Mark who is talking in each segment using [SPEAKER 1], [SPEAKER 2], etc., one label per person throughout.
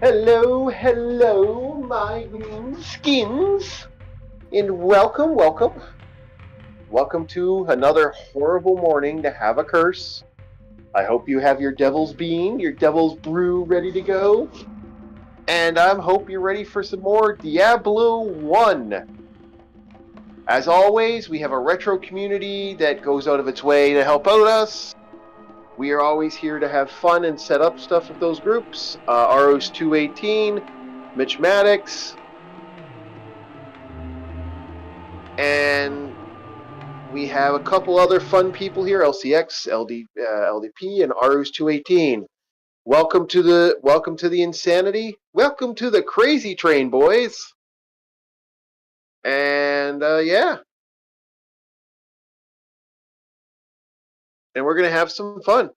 [SPEAKER 1] Hello, hello, my green skins, and welcome to another horrible morning to have a curse. I hope you have your devil's bean, your devil's brew ready to go, and I hope you're ready for some more Diablo 1. As always, we have a retro community that goes out of its way to help out us. We are always here to have fun and set up stuff with those groups. Aros 218, Mitch Maddox, and we have a couple other fun people here: LCX, LDP, and Aros 218. Welcome to the insanity. Welcome to the crazy train, boys. And yeah, and we're gonna have some fun.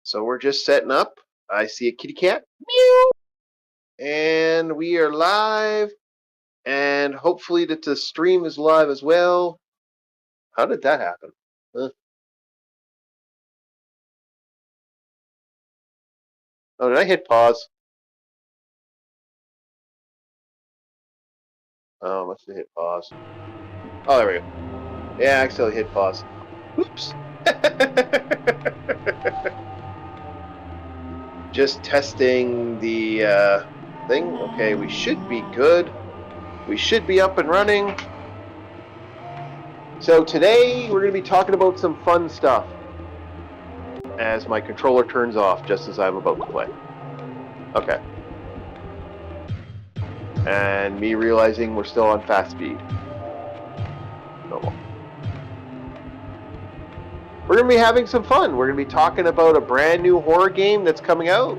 [SPEAKER 1] So we're just setting up. I see a kitty cat. Meow. And we are live. And hopefully that the stream is live as well. How did that happen? Oh, did I hit pause? Oh, must have hit pause. Oh, there we go. Yeah, I accidentally hit pause. Oops. Just testing the thing. Okay, we should be good. We should be up and running. So today we're going to be talking about some fun stuff as my controller turns off just as I'm about to play. Okay. And me realizing we're still on fast speed. Normal. We're going to be having some fun. We're going to be talking about a brand new horror game that's coming out,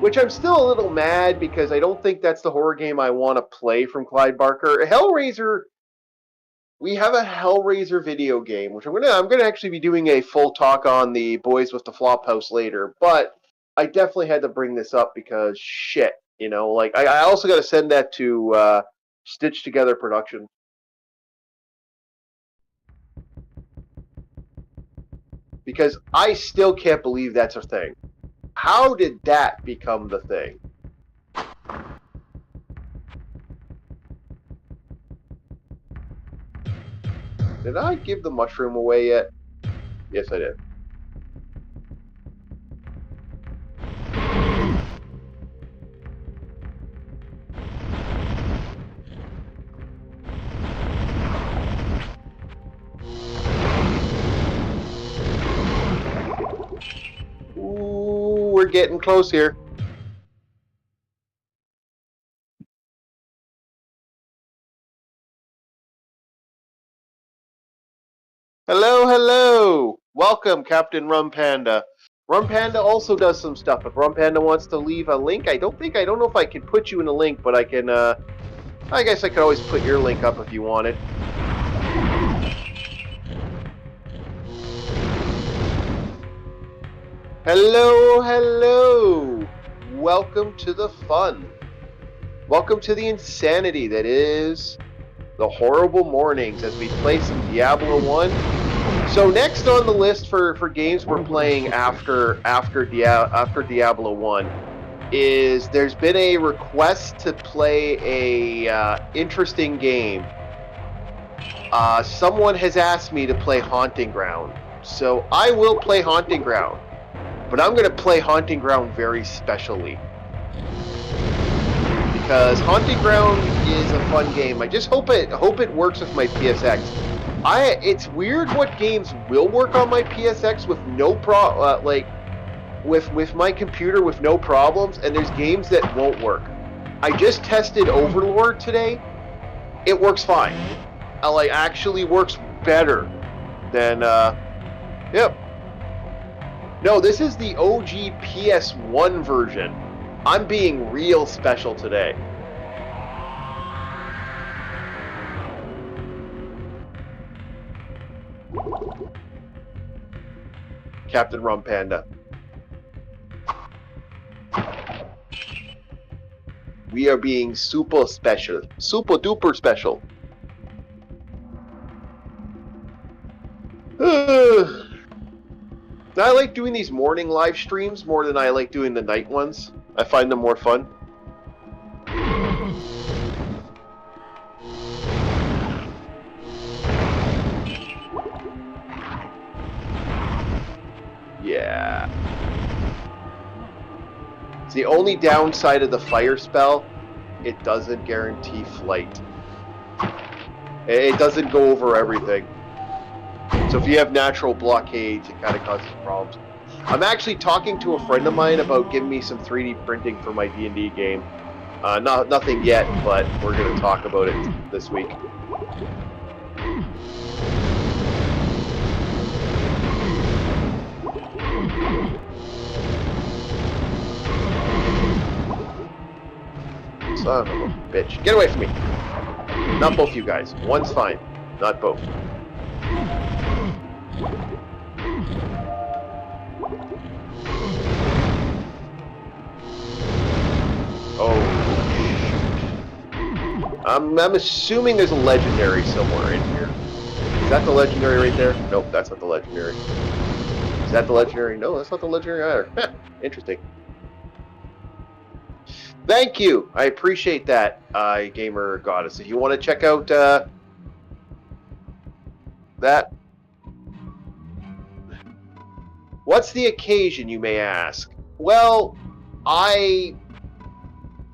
[SPEAKER 1] which I'm still a little mad because I don't think that's the horror game I want to play from Clyde Barker. Hellraiser, we have a Hellraiser video game, which I'm gonna actually be doing a full talk on the Boys with the Flophouse later, but I definitely had to bring this up because shit, like I also got to send that to Stitch Together Production. Because I still can't believe that's a thing. How did that become the thing? Did I give the mushroom away yet? Yes, I did. Ooh, we're getting close here. Hello, hello! Welcome, Captain Rum Panda. Rum Panda also does some stuff. If Rum Panda wants to leave a link, I don't know if I can put you in a link, but I can, I guess I could always put your link up if you wanted. Hello, hello! Welcome to the fun. Welcome to the insanity that is the horrible mornings as we play some Diablo 1. So next on the list for games we're playing after Diablo 1 is there's been a request to play a interesting game. Someone has asked me to play Haunting Ground. So I will play Haunting Ground. But I'm going to play Haunting Ground very specially. Because Haunting Ground is a fun game. I just hope it works with my PSX. It's weird what games will work on my PSX with no with my computer with no problems, and there's games that won't work. I just tested Overlord today. It works fine. Actually works better than yep. No, this is the OG PS1 version. I'm being real special today. Captain Rum Panda. We are being super special. Super duper special. I like doing these morning live streams more than I like doing the night ones. I find them more fun. Yeah. It's the only downside of the fire spell. It doesn't guarantee flight. It doesn't go over everything. So if you have natural blockades, it kind of causes problems. I'm actually talking to a friend of mine about giving me some 3D printing for my D&D game. Nothing yet, but we're going to talk about it this week. Son of a bitch. Get away from me. Not both you guys. One's fine. Not both. Oh, shoot. I'm assuming there's a legendary somewhere in here. Is that the legendary right there? Nope, that's not the legendary. Is that the legendary? No, that's not the legendary either. Interesting. Thank you. I appreciate that, Gamer Goddess. If you want to check out that. What's the occasion, you may ask? Well, I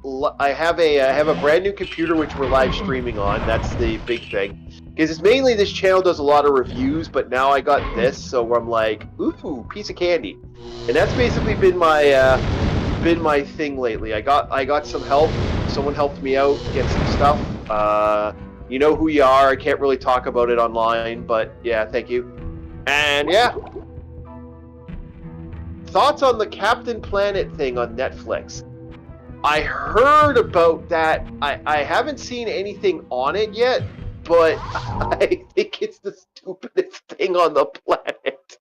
[SPEAKER 1] have a brand new computer which we're live streaming on. That's the big thing. Because it's mainly this channel does a lot of reviews, but now I got this, so I'm like, ooh, piece of candy. And that's basically been my thing lately. I got some help. Someone helped me out get some stuff. You know who you are. I can't really talk about it online, but yeah, thank you. And yeah. Thoughts on the Captain Planet thing on Netflix? I heard about that. I haven't seen anything on it yet, but I think it's the stupidest thing on the planet.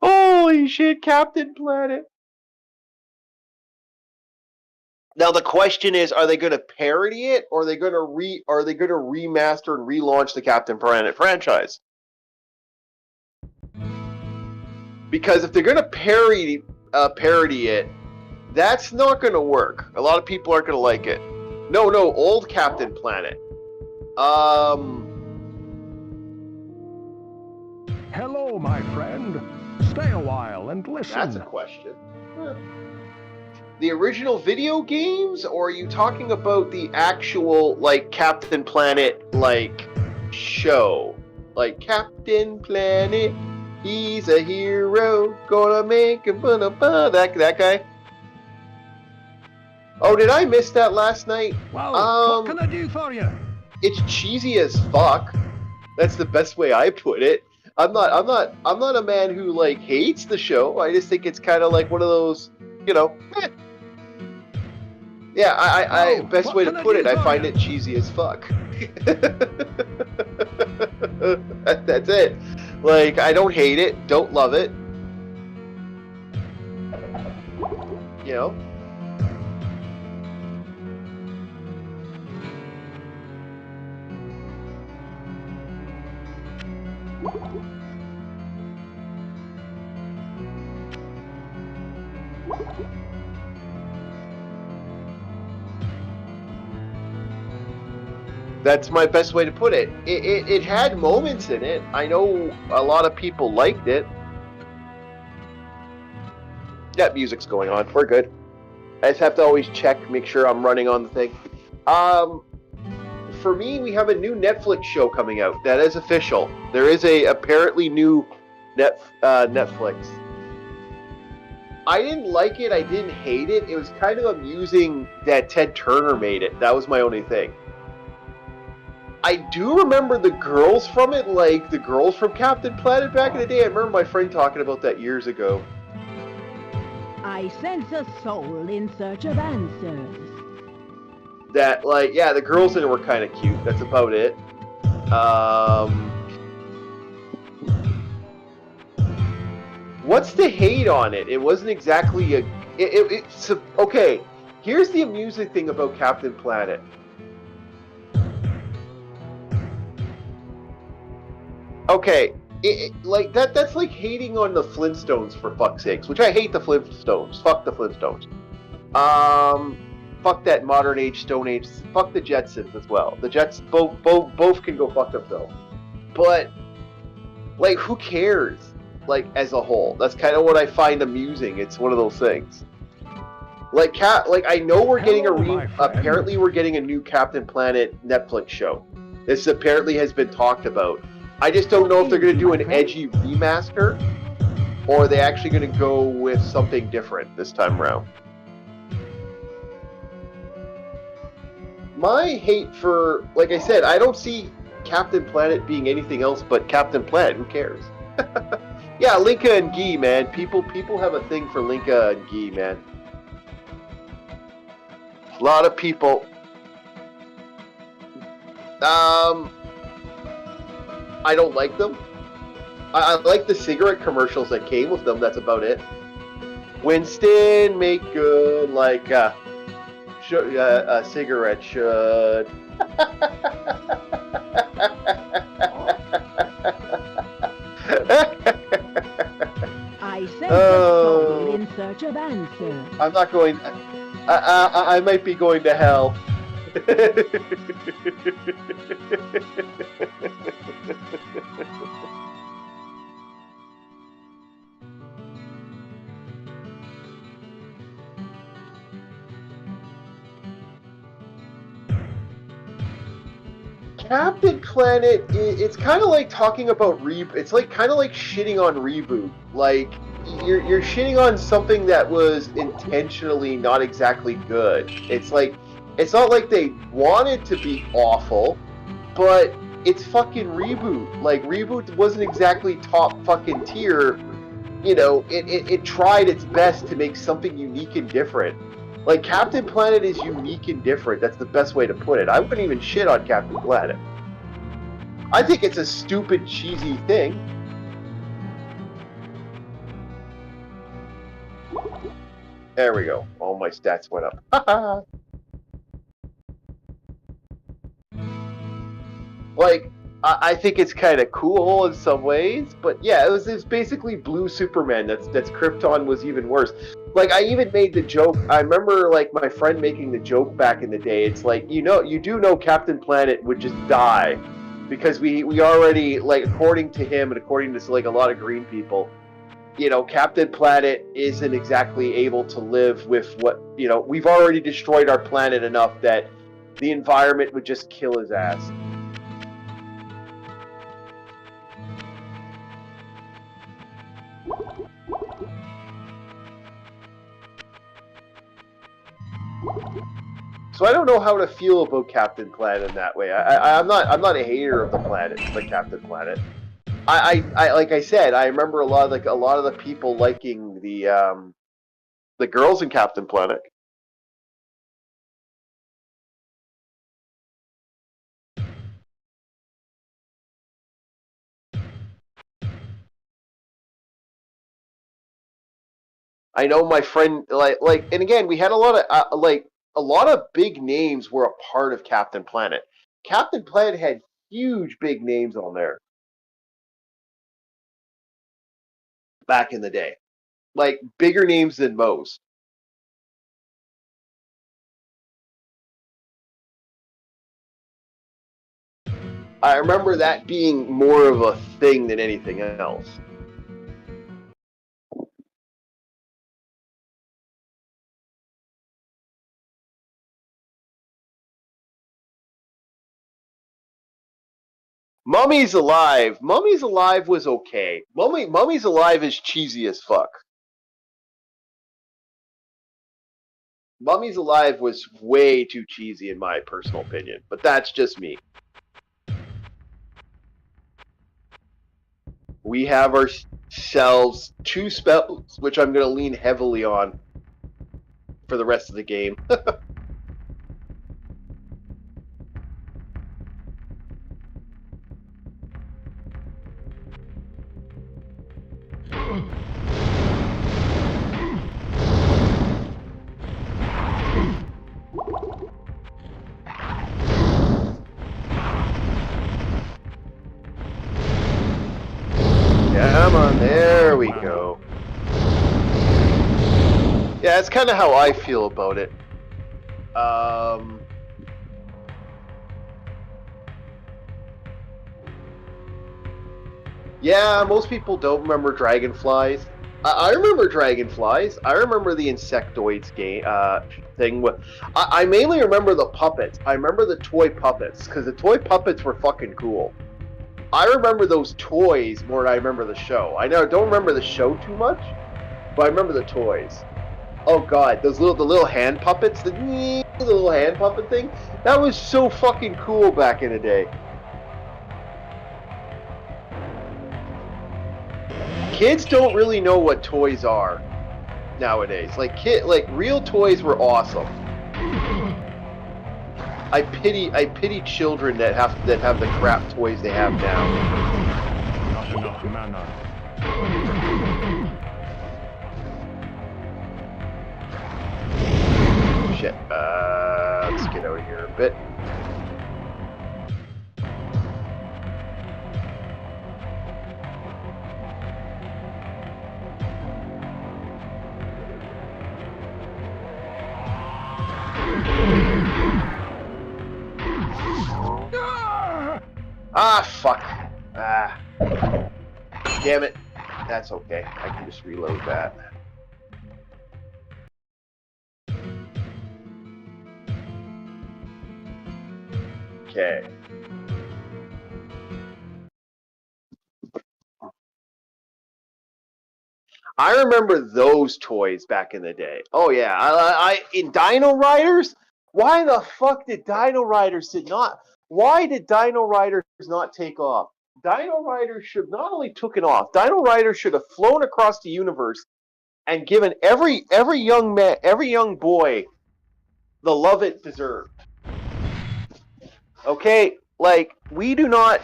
[SPEAKER 1] Holy shit, Captain Planet. Now the question is, are they going to parody it, or are they going to remaster and relaunch the Captain Planet franchise? Because if they're going to parody it, that's not going to work. A lot of people aren't going to like it. No, old Captain Planet.
[SPEAKER 2] Hello, my friend. Stay a while and listen.
[SPEAKER 1] That's a question. The original video games, or are you talking about the actual, like, Captain Planet, like, show? Like, Captain Planet, he's a hero, gonna make a that guy? Oh, did I miss that last night?
[SPEAKER 2] Well, what can I do for you?
[SPEAKER 1] It's cheesy as fuck. That's the best way I put it. I'm not a man who, like, hates the show. I just think it's kind of like one of those, you know, Yeah, best way to put it, I find it cheesy as fuck. That's it. Like, I don't hate it, don't love it. You know? That's my best way to put it. It had moments in it. I know a lot of people liked it. Yeah, music's going on. We're good. I just have to always check, make sure I'm running on the thing. For me, we have a new Netflix show coming out. That is official. There is a apparently new Netflix. I didn't like it. I didn't hate it. It was kind of amusing that Ted Turner made it. That was my only thing. I do remember the girls from it, like the girls from Captain Planet back in the day. I remember my friend talking about that years ago.
[SPEAKER 3] I sense a soul in search of answers.
[SPEAKER 1] That, like, yeah, the girls in it were kind of cute. That's about it. What's the hate on it? It wasn't exactly okay, here's the amusing thing about Captain Planet. Okay, like that's like hating on the Flintstones for fuck's sakes, which I hate the Flintstones. Fuck the Flintstones. Fuck that modern age, Stone Age. Fuck the Jetsons as well. The Jets both can go fuck themselves. But like, who cares? Like, as a whole, that's kind of what I find amusing. It's one of those things. Like I know we're getting apparently we're getting a new Captain Planet Netflix show. This apparently has been talked about. I just don't know if they're going to do an edgy remaster, or are they actually going to go with something different this time around. My hate for, like I said, I don't see Captain Planet being anything else but Captain Planet. Who cares? Yeah, Linka and Guy, man. People have a thing for Linka and Guy, man. A lot of people. I don't like them. I like the cigarette commercials that came with them. That's about it. Winston, make good like a cigarette should.
[SPEAKER 3] I sent a soul in search of answers.
[SPEAKER 1] I'm not going. I might be going to hell. Captain Planet, it's kind of like talking about it's like kind of like shitting on reboot. Like you're shitting on something that was intentionally not exactly good. It's like, it's not like they wanted to be awful, but it's fucking Reboot. Like, Reboot wasn't exactly top fucking tier. You know, it tried its best to make something unique and different. Like, Captain Planet is unique and different. That's the best way to put it. I wouldn't even shit on Captain Planet. I think it's a stupid, cheesy thing. There we go. All my stats went up. Like, I think it's kind of cool in some ways, but yeah, it's basically Blue Superman. That's Krypton was even worse. Like, I even made the joke. I remember, like, my friend making the joke back in the day. It's like, you do know Captain Planet would just die, because we already, like, according to him and according to, like, a lot of green people, you know, Captain Planet isn't exactly able to live with what, you know, we've already destroyed our planet enough that the environment would just kill his ass. So I don't know how to feel about Captain Planet in that way. I'm not a hater of the planet, the Captain Planet. I like I said, I remember a lot of the people liking the girls in Captain Planet. I know my friend like, and again, we had a lot of a lot of big names were a part of Captain Planet. Captain Planet had huge big names on there back in the day, like bigger names than most. I remember that being more of a thing than anything else. Mummy's Alive. Mummy's Alive was okay. Mummy's Alive is cheesy as fuck. Mummy's Alive was way too cheesy in my personal opinion, but that's just me. We have ourselves 2 spells, which I'm going to lean heavily on for the rest of the game. Yeah, it's kind of how I feel about it. Yeah, most people don't remember Dragonflies. I remember Dragonflies. I remember the Insectoids game thing. I mainly remember the puppets. I remember the toy puppets because the toy puppets were fucking cool. I remember those toys more than I remember the show. I don't remember the show too much, but I remember the toys. Oh god, the little hand puppets, the little hand puppet thing. That was so fucking cool back in the day. Kids don't really know what toys are nowadays. Like real toys were awesome. I pity children that have the crap toys they have now.
[SPEAKER 2] Not enough mana.
[SPEAKER 1] Shit. Let's get out of here a bit. Ah, fuck. Ah. Damn it. That's okay. I can just reload that. Okay. I remember those toys back in the day. Oh yeah, I in Dino Riders. Why the fuck did Dino Riders not? Why did Dino Riders not take off? Dino Riders should not only took it off. Dino Riders should have flown across the universe and given every young man, every young boy, the love it deserved. Okay, like we do not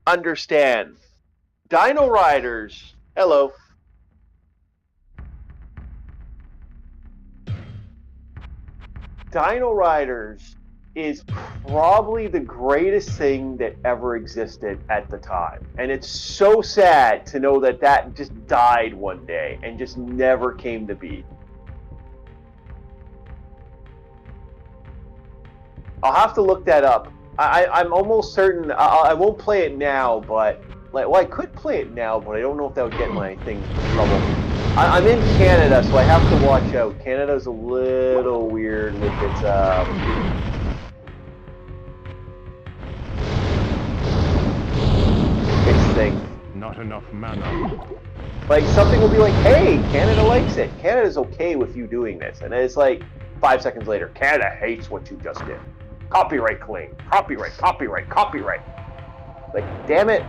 [SPEAKER 1] understand. Dino Riders. Hello. Dino Riders is probably the greatest thing that ever existed at the time. And it's so sad to know that that just died one day and just never came to be. I'll have to look that up. I'm almost certain I won't play it now, but well, I could play it now, but I don't know if that would get my thing in trouble. I'm in Canada, so I have to watch out. Canada's a little weird with its thing.
[SPEAKER 2] Not enough mana.
[SPEAKER 1] Like something will be like, "Hey, Canada likes it. Canada's okay with you doing this," and it's like 5 seconds later, Canada hates what you just did. Copyright claim. Copyright. Copyright. Copyright. Like, damn it.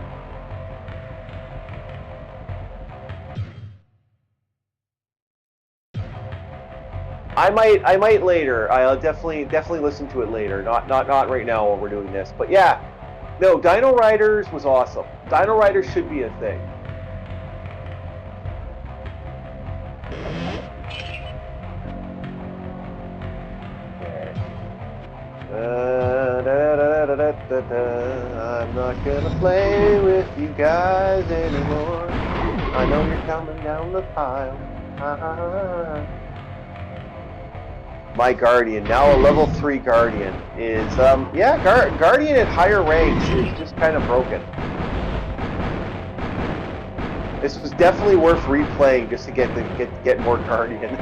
[SPEAKER 1] I might later. I'll definitely listen to it later. Not right now while we're doing this. But yeah, no, Dino Riders was awesome. Dino Riders should be a thing. I'm not gonna play with you guys anymore. I know you're coming down the pile. My Guardian, now a level 3 Guardian, is, Guardian at higher ranks is just kind of broken. This was definitely worth replaying just to get more Guardian.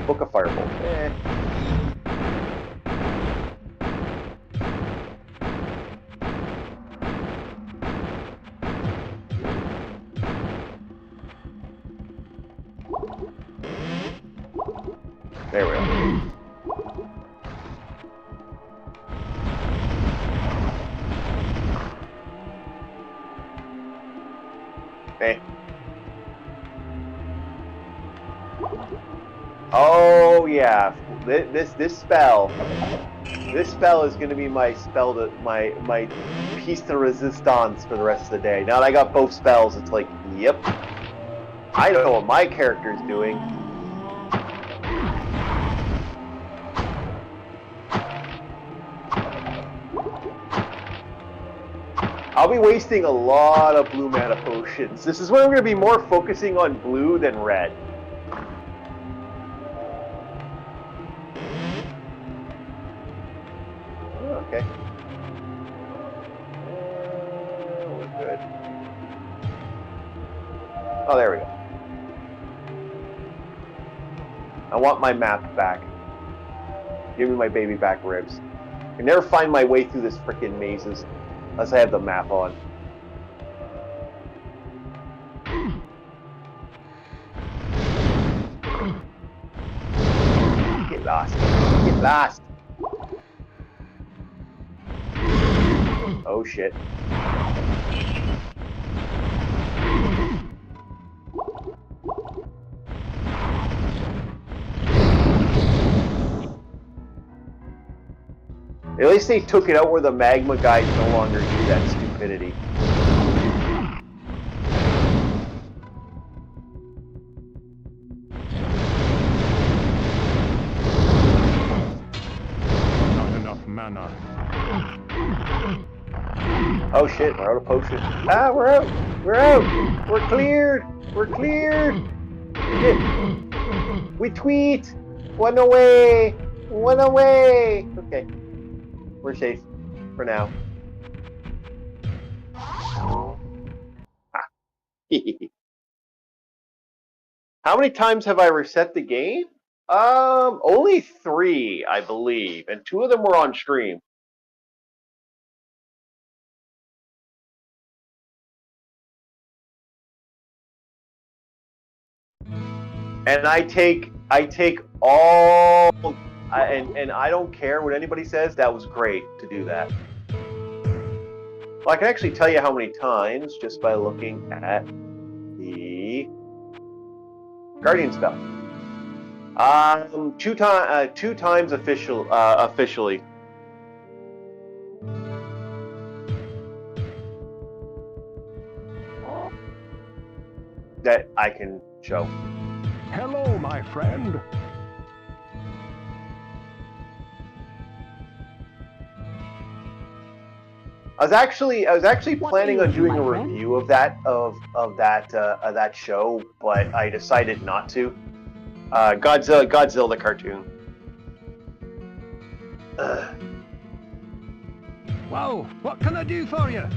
[SPEAKER 1] Book of Firebolt. There we go. Hey. Oh yeah, this spell is gonna be my spell to my piece de resistance for the rest of the day. Now that I got both spells, it's like, yep, I know what my character's doing. I'll be wasting a lot of blue mana potions. This is where I'm going to be more focusing on blue than red. Oh, okay. We're good. Oh, there we go. I want my map back. Give me my baby back ribs. I can never find my way through this frickin' mazes unless I have the map on. Get lost. Get lost. Oh shit. At least they took it out where the magma guys no longer do that stupidity.
[SPEAKER 2] Not enough mana.
[SPEAKER 1] Oh shit, we're out of potions. Ah, we're out! We're out! We're cleared! We're cleared! Shit. We tweet! One away! One away! Okay. We're safe. For now. How many times have I reset the game? Only 3, I believe, and 2 of them were on stream. And I take all, and I don't care what anybody says. That was great to do that. Well, I can actually tell you how many times just by looking at the Guardian spell. 2 times officially. That I can show.
[SPEAKER 2] Hello, my friend.
[SPEAKER 1] I was actually planning on doing a review of that show, but I decided not to. Godzilla the cartoon.
[SPEAKER 2] Well, what can I do for you?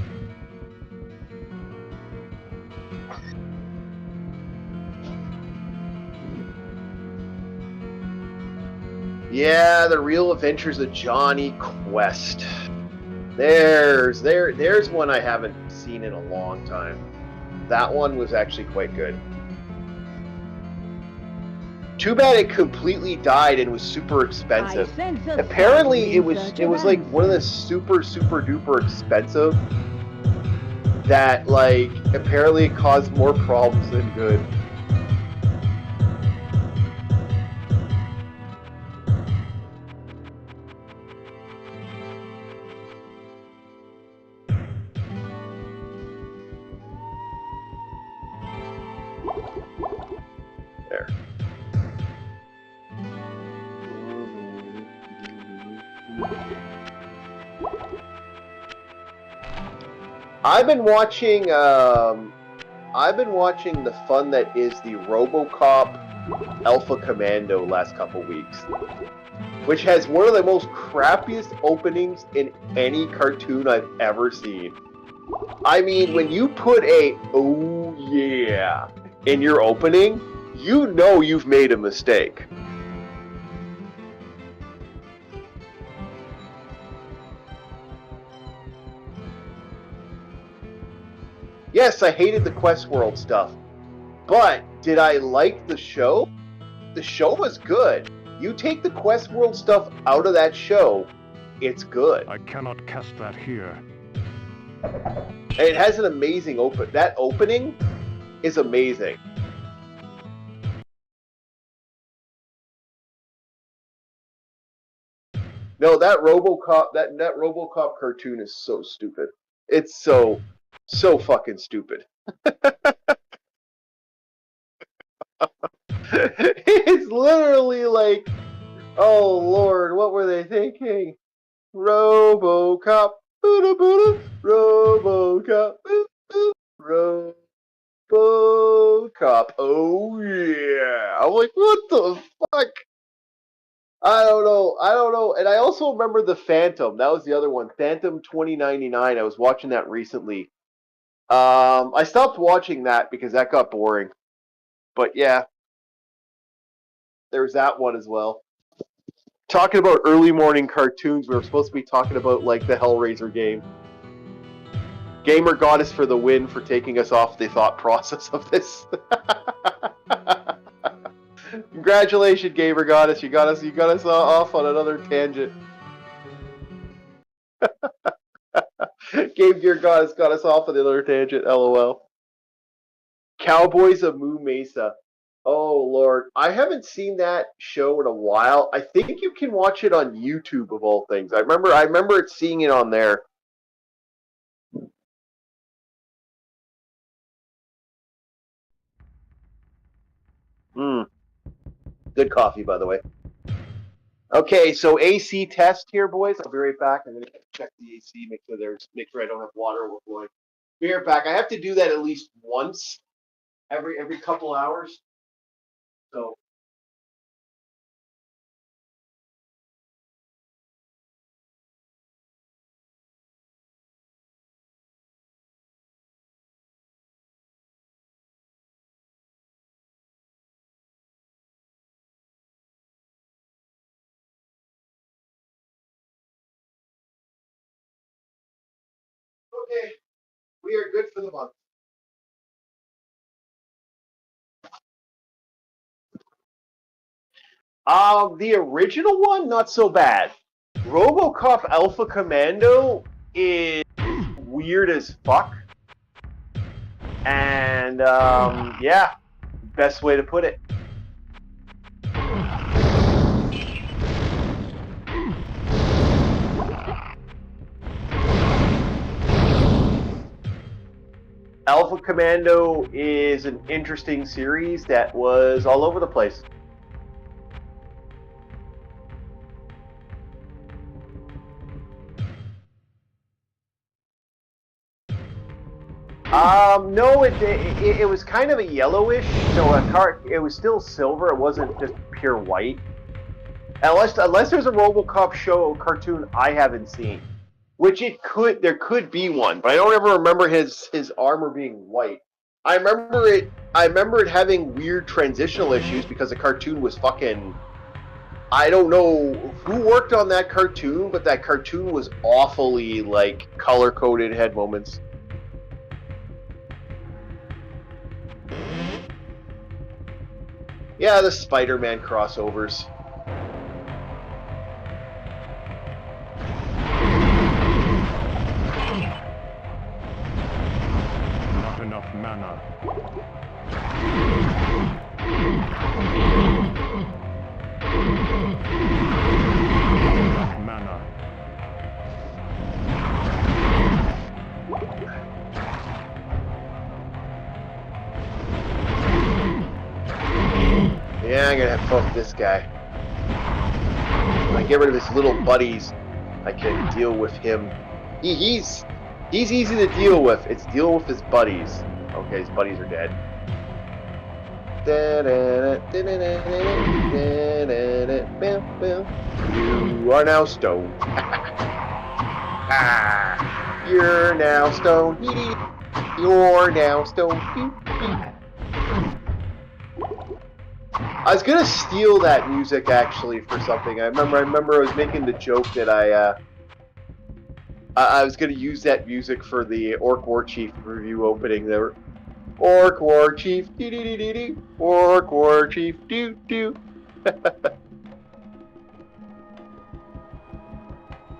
[SPEAKER 1] Yeah, the Real Adventures of Johnny Quest. There's one I haven't seen in a long time. That one was actually quite good. Too bad it completely died and was super expensive. Apparently it was like one of the super duper expensive that like apparently it caused more problems than good. There. I've been watching the fun that is the RoboCop Alpha Commando last couple weeks, which has one of the most crappiest openings in any cartoon I've ever seen. I mean, when you put a "oh yeah" in your opening, you know you've made a mistake. Yes, I hated the Quest World stuff, but did I like the show? The show was good. You take the Quest World stuff out of that show, it's good.
[SPEAKER 2] I cannot cast that here.
[SPEAKER 1] And it has an amazing open. That opening is amazing. No, that RoboCop cartoon is so stupid. It's so fucking stupid. It's literally like, oh Lord, what were they thinking? RoboCop, RoboCop. RoboCop. Oh yeah. I'm like, what the fuck? I don't know. And I also remember the Phantom. That was the other one. Phantom 2099. I was watching that recently. I stopped watching that because that got boring. But yeah, there's that one as well. Talking about early morning cartoons, we were supposed to be talking about like the Hellraiser game. Gamer Goddess for the win for taking us off the thought process of this. Congratulations, Gamer Goddess. You got us off on another tangent. Game Gear Goddess got us off on another tangent. LOL. Cowboys of Moo Mesa. Oh Lord, I haven't seen that show in a while. I think you can watch it on YouTube of all things. I remember seeing it on there. Good coffee, by the way. Okay, so AC test here, boys. I'll be right back. I'm gonna check the AC, make sure I don't have water overflowing. Be right back. I have to do that at least once every couple hours. So. Okay, we are good for the month. The original one, not so bad. RoboCop Alpha Commando is weird as fuck. And, yeah, best way to put it. Alpha Commando is an interesting series that was all over the place. No, it was kind of a yellowish, so it was still silver. It wasn't just pure white. Unless there's a RoboCop show cartoon I haven't seen, which there could be one, but I don't ever remember his armor being white. I remember it having weird transitional issues because the cartoon was fucking. I don't know who worked on that cartoon, but that cartoon was awfully like color coded, had moments. Yeah, the Spider-Man crossovers.
[SPEAKER 2] Not enough mana. Enough mana.
[SPEAKER 1] Yeah, I'm gonna have fun with this guy. When I get rid of his little buddies, I can deal with him. He's easy to deal with. It's deal with his buddies. Okay, his buddies are dead. You are now stoned. You're now stoned. You're now stoned. I was gonna steal that music actually for something. I remember I was making the joke that I was gonna use that music for the Orc War Chief review opening. There, Orc War Chief, dee dee dee dee dee. Orc War Chief, doo doo.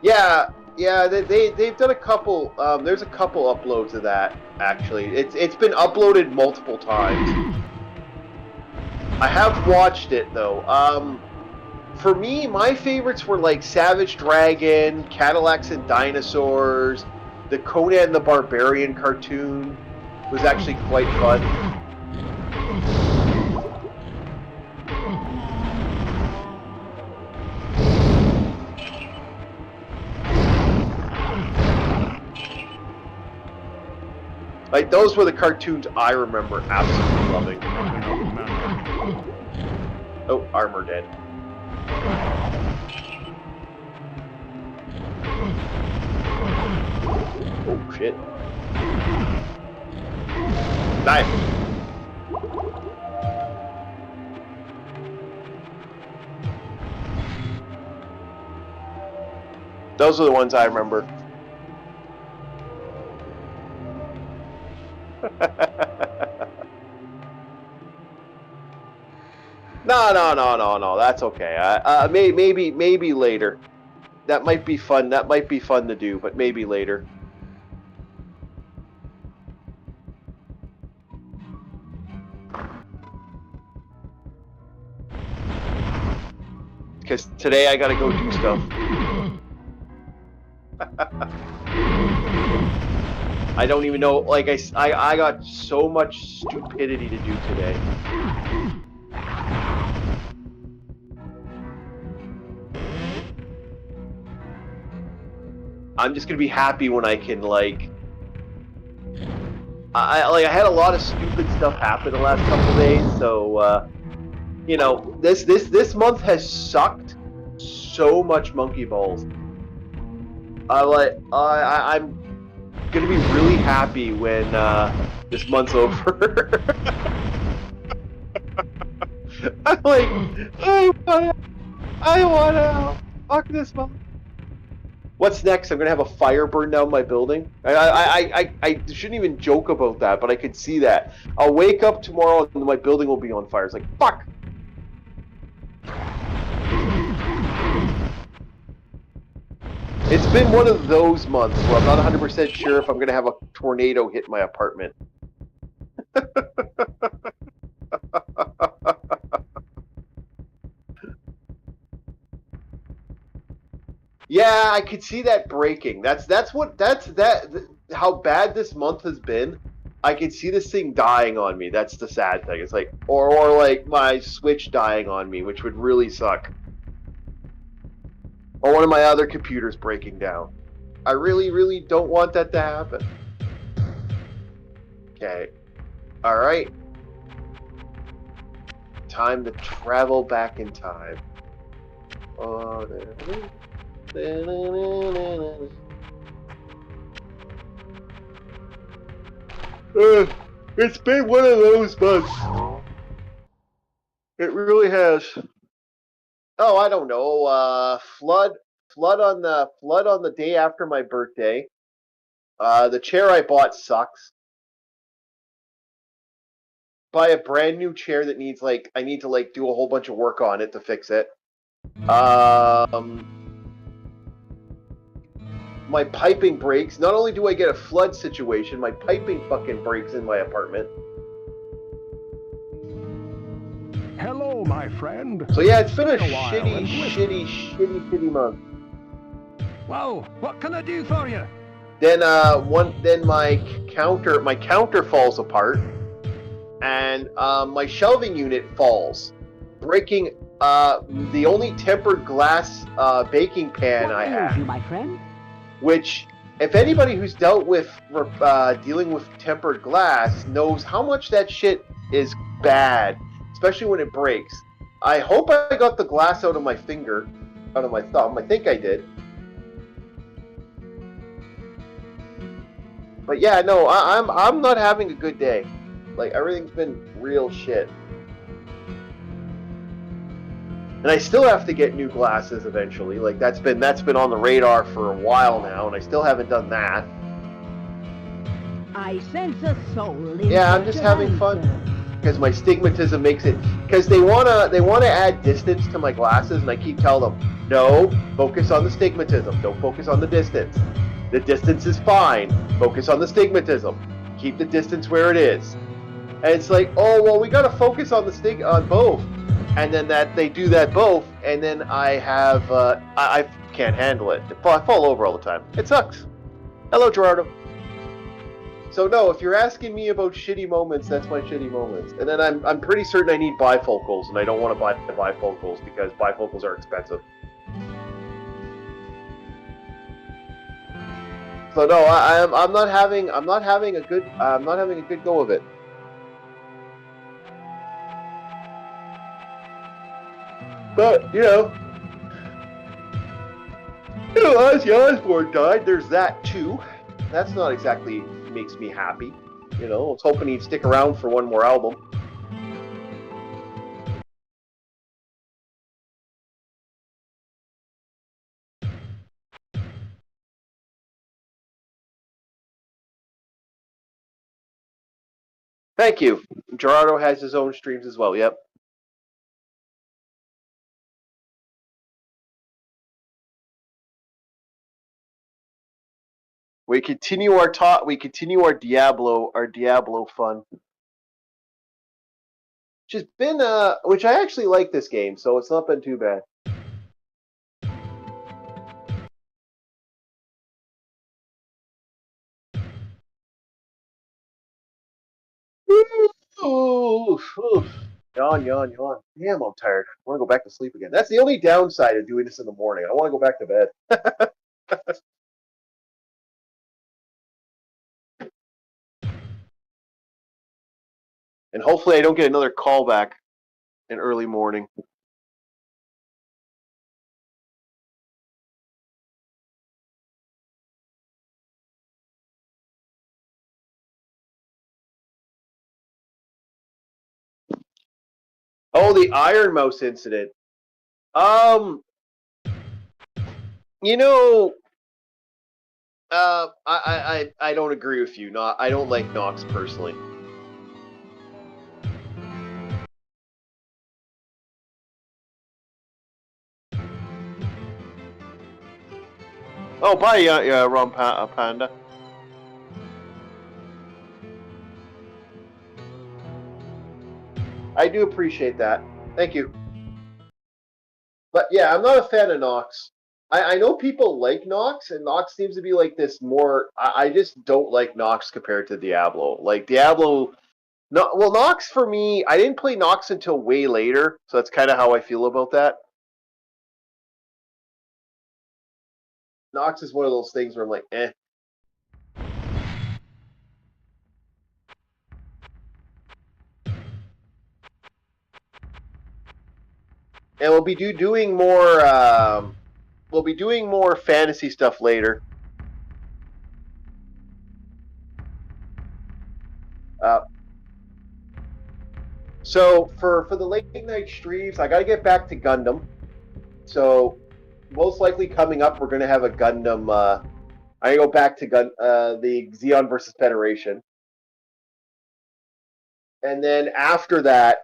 [SPEAKER 1] Yeah, they've done a couple. There's a couple uploads of that actually. It's been uploaded multiple times. I have watched it though. For me, my favorites were like Savage Dragon, Cadillacs and Dinosaurs, the Conan the Barbarian cartoon was actually quite fun. Like, those were the cartoons I remember absolutely loving. Oh, armor dead. Oh, shit. Die. Those are the ones I remember. No. That's okay. Maybe later. That might be fun. That might be fun to do, but maybe later. Because today I gotta go do stuff. I don't even know. Like I got so much stupidity to do today. I'm just gonna be happy when I can like. I had a lot of stupid stuff happen the last couple of days, so you know, this month has sucked so much monkey balls. I'm gonna be really happy when this month's over. I'm like, I wanna fuck this month. What's next? I'm gonna have a fire burn down my building. I shouldn't even joke about that, but I could see that. I'll wake up tomorrow and my building will be on fire. It's like, fuck. It's been one of those months where I'm not 100% sure if I'm gonna have a tornado hit my apartment. Yeah, I could see that breaking. That's how bad this month has been. I could see this thing dying on me. That's the sad thing. It's like or like my Switch dying on me, which would really suck. Or one of my other computers breaking down. I really don't want that to happen. Okay. Alright. Time to travel back in time. Oh, it's been one of those months. It really has. Oh, I don't know. Flood on the day after my birthday. The chair I bought sucks. Buy a brand new chair that needs I need to do a whole bunch of work on it to fix it. My piping breaks. Not only do I get a flood situation, my piping fucking breaks in my apartment.
[SPEAKER 2] Hello, my friend.
[SPEAKER 1] So yeah, it's been a shitty month.
[SPEAKER 2] Well, what can I do for you?
[SPEAKER 1] Then my counter falls apart, and my shelving unit falls, breaking the only tempered glass baking pan I have.
[SPEAKER 3] You, my friend?
[SPEAKER 1] Which, if anybody who's dealt with dealing with tempered glass knows how much that shit is bad, especially when it breaks. I hope I got the glass out of my finger, out of my thumb. I think I did. But yeah, no, I'm not having a good day. Like, everything's been real shit. And I still have to get new glasses eventually. Like, that's been on the radar for a while now, and I still haven't done that.
[SPEAKER 3] I sense a soul in
[SPEAKER 1] Yeah, I'm just having fun because my stigmatism makes it. Because they wanna add distance to my glasses, and I keep telling them, no, focus on the stigmatism. Don't focus on the distance. The distance is fine. Focus on the stigmatism. Keep the distance where it is. And it's like, oh well, we gotta focus on on both. And then they do that both, and then I have I can't handle it. I fall over all the time. It sucks. Hello, Gerardo. So no, if you're asking me about shitty moments, that's my shitty moments. And then I'm pretty certain I need bifocals, and I don't want to buy bifocals because bifocals are expensive. So no, I'm not having a good go of it. But Ozzy Osbourne died. There's that too. That's not exactly makes me happy. I was hoping he'd stick around for one more album. Thank you. Gerardo has his own streams as well. Yep. We continue our Diablo fun. Which I actually like this game, so it's not been too bad. Yawn. Damn, I'm tired. I want to go back to sleep again. That's the only downside of doing this in the morning. I want to go back to bed. And hopefully I don't get another call back in early morning. Oh, the Iron Mouse incident. I don't agree with you. I don't like Nox personally. Oh, bye, Ron Panda. I do appreciate that. Thank you. But yeah, I'm not a fan of Nox. I know people like Nox, and Nox seems to be like this more. I just don't like Nox compared to Diablo. Like Diablo, no, well, Nox for me, I didn't play Nox until way later, so that's kind of how I feel about that. Nox is one of those things where I'm like, eh. And we'll be doing more. We'll be doing more fantasy stuff later. So for the late night streams, I got to get back to Gundam. So most likely coming up, we're going to have a Gundam. I go back to the Xeon versus Federation, and then after that,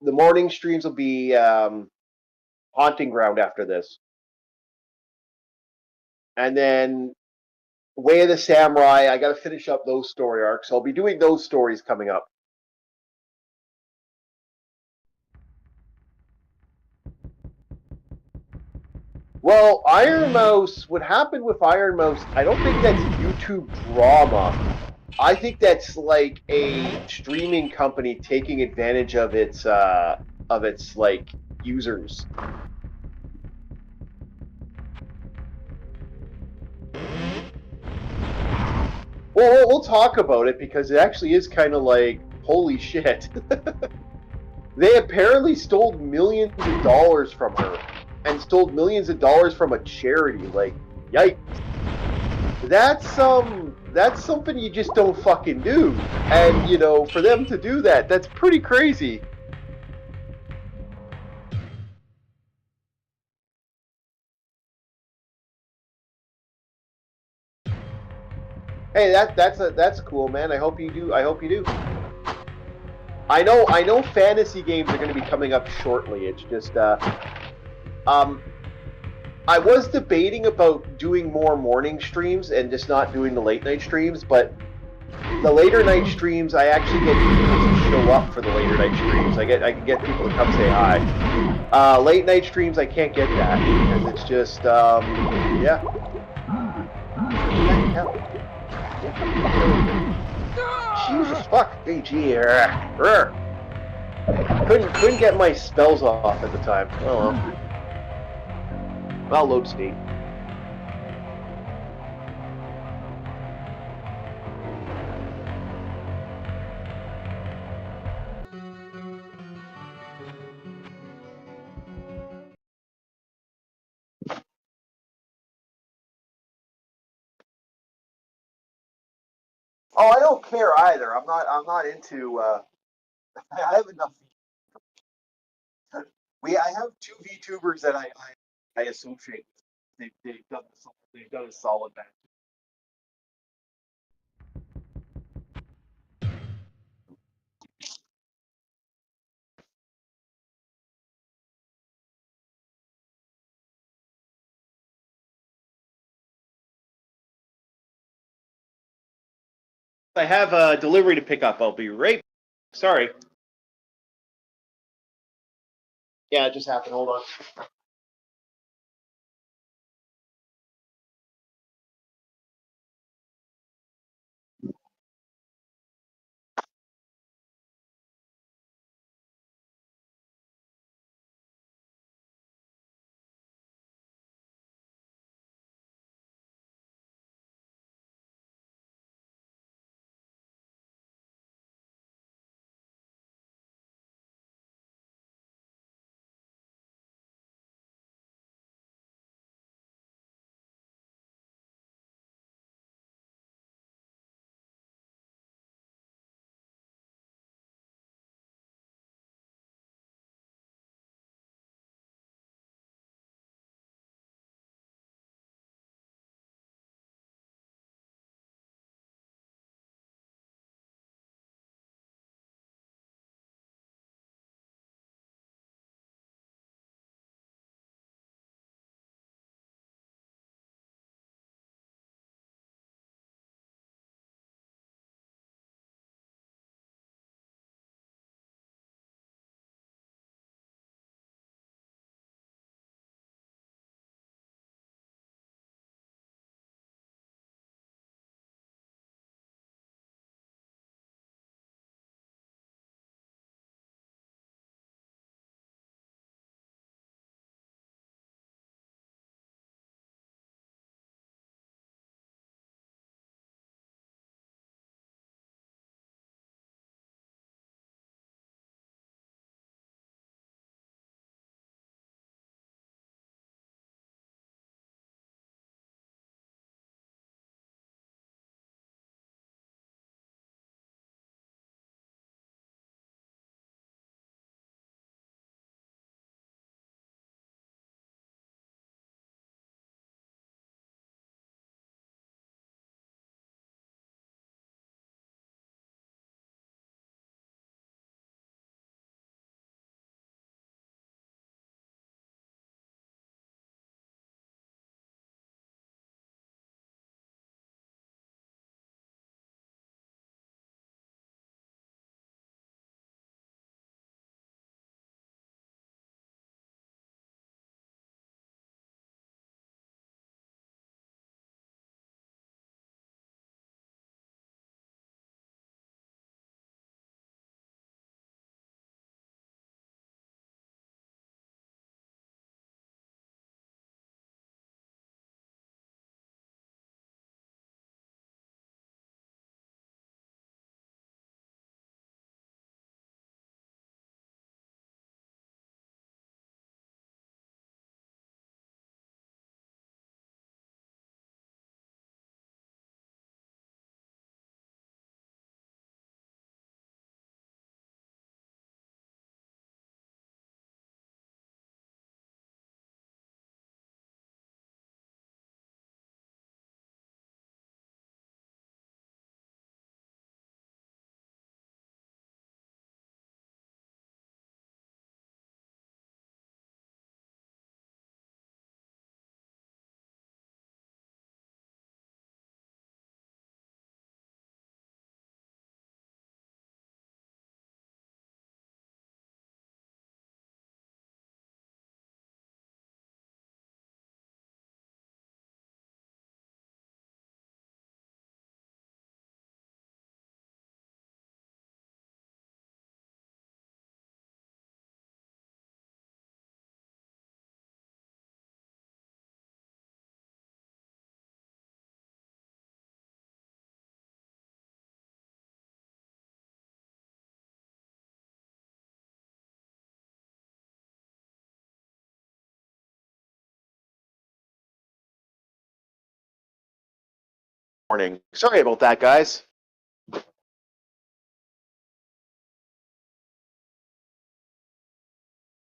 [SPEAKER 1] the morning streams will be Haunting Ground after this, and then Way of the Samurai. I got to finish up those story arcs. So I'll be doing those stories coming up. Well, Iron Mouse, what happened with Iron Mouse, I don't think that's YouTube drama. I think that's like a streaming company taking advantage of its like users. Well, we'll talk about it because it actually is kind of like, holy shit. They apparently stole millions of dollars from her and stole millions of dollars from a charity. Like, yikes. That's something you just don't fucking do. And, for them to do that, that's pretty crazy. Hey, that's cool, man. I hope you do. I know fantasy games are going to be coming up shortly. It's just I was debating about doing more morning streams and just not doing the late night streams, but the later night streams, I actually get people to show up for the later night streams. I can get people to come say hi. Late night streams, I can't get that because it's just yeah. Jesus fuck, AG. Couldn't get my spells off at the time. Oh well. I'll load state. Oh, I don't care either. I'm not into. I have enough. I have two VTubers that I associate. They've done they've done a solid match. I have a delivery to pick up. I'll be right. Sorry. Yeah, it just happened. Hold on. Morning. Sorry about that, guys.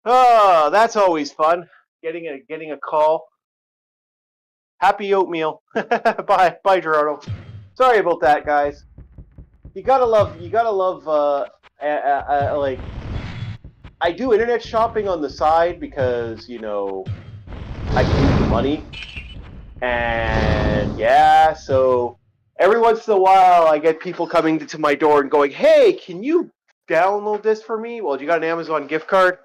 [SPEAKER 1] Oh, that's always fun. Getting a call. Happy oatmeal. Bye, Gerardo. Sorry about that, guys. You gotta love. Like, I do internet shopping on the side because I can use the money, and yeah, so every once in a while I get people coming to my door and going, "Hey, can you download this for me?" Well, you got an Amazon gift card?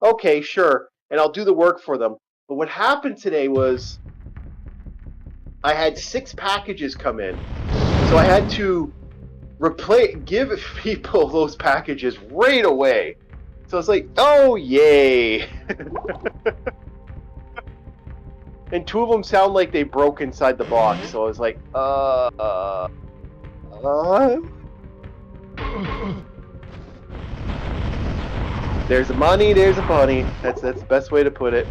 [SPEAKER 1] Okay, sure, and I'll do the work for them. But what happened today was I had 6 packages come in, so I had to give people those packages right away. So it's like, oh yay! And 2 of them sound like they broke inside the box. So I was like, There's a money, there's a bunny. That's the best way to put it.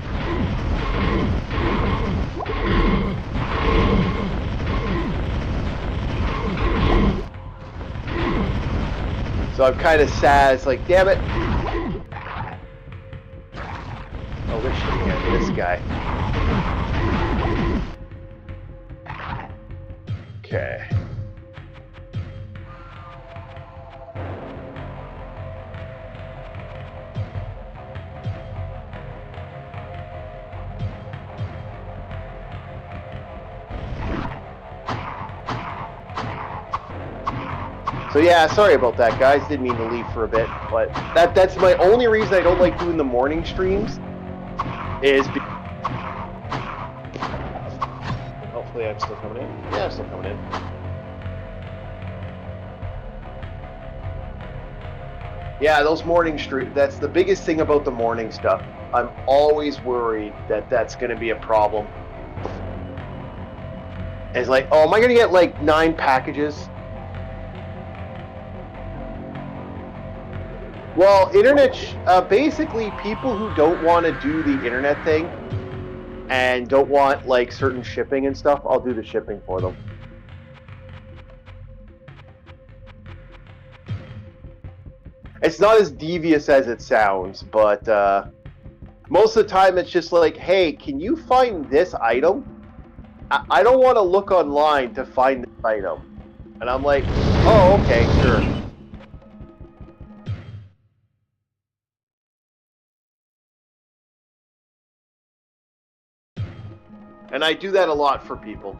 [SPEAKER 1] So I'm kind of sad. It's like, damn it. Oh, wish I get this guy. Okay. So yeah, sorry about that, guys. Didn't mean to leave for a bit, but that's my only reason I don't like doing the morning streams. Hopefully I'm still coming in. Yeah, I'm still coming in. Yeah, those morning streams. That's the biggest thing about the morning stuff. I'm always worried that that's going to be a problem. It's like, oh, am I going to get like 9 packages? Well, basically people who don't want to do the internet thing and don't want like certain shipping and stuff, I'll do the shipping for them. It's not as devious as it sounds, but most of the time it's just like, hey, can you find this item? I don't want to look online to find this item. And I'm like, oh, okay, sure. And I do that a lot for people.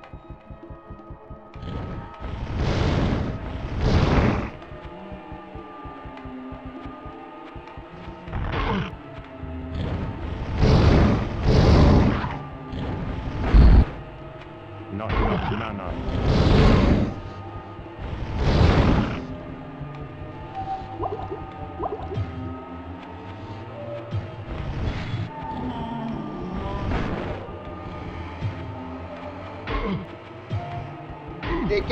[SPEAKER 2] Not enough banana.
[SPEAKER 1] It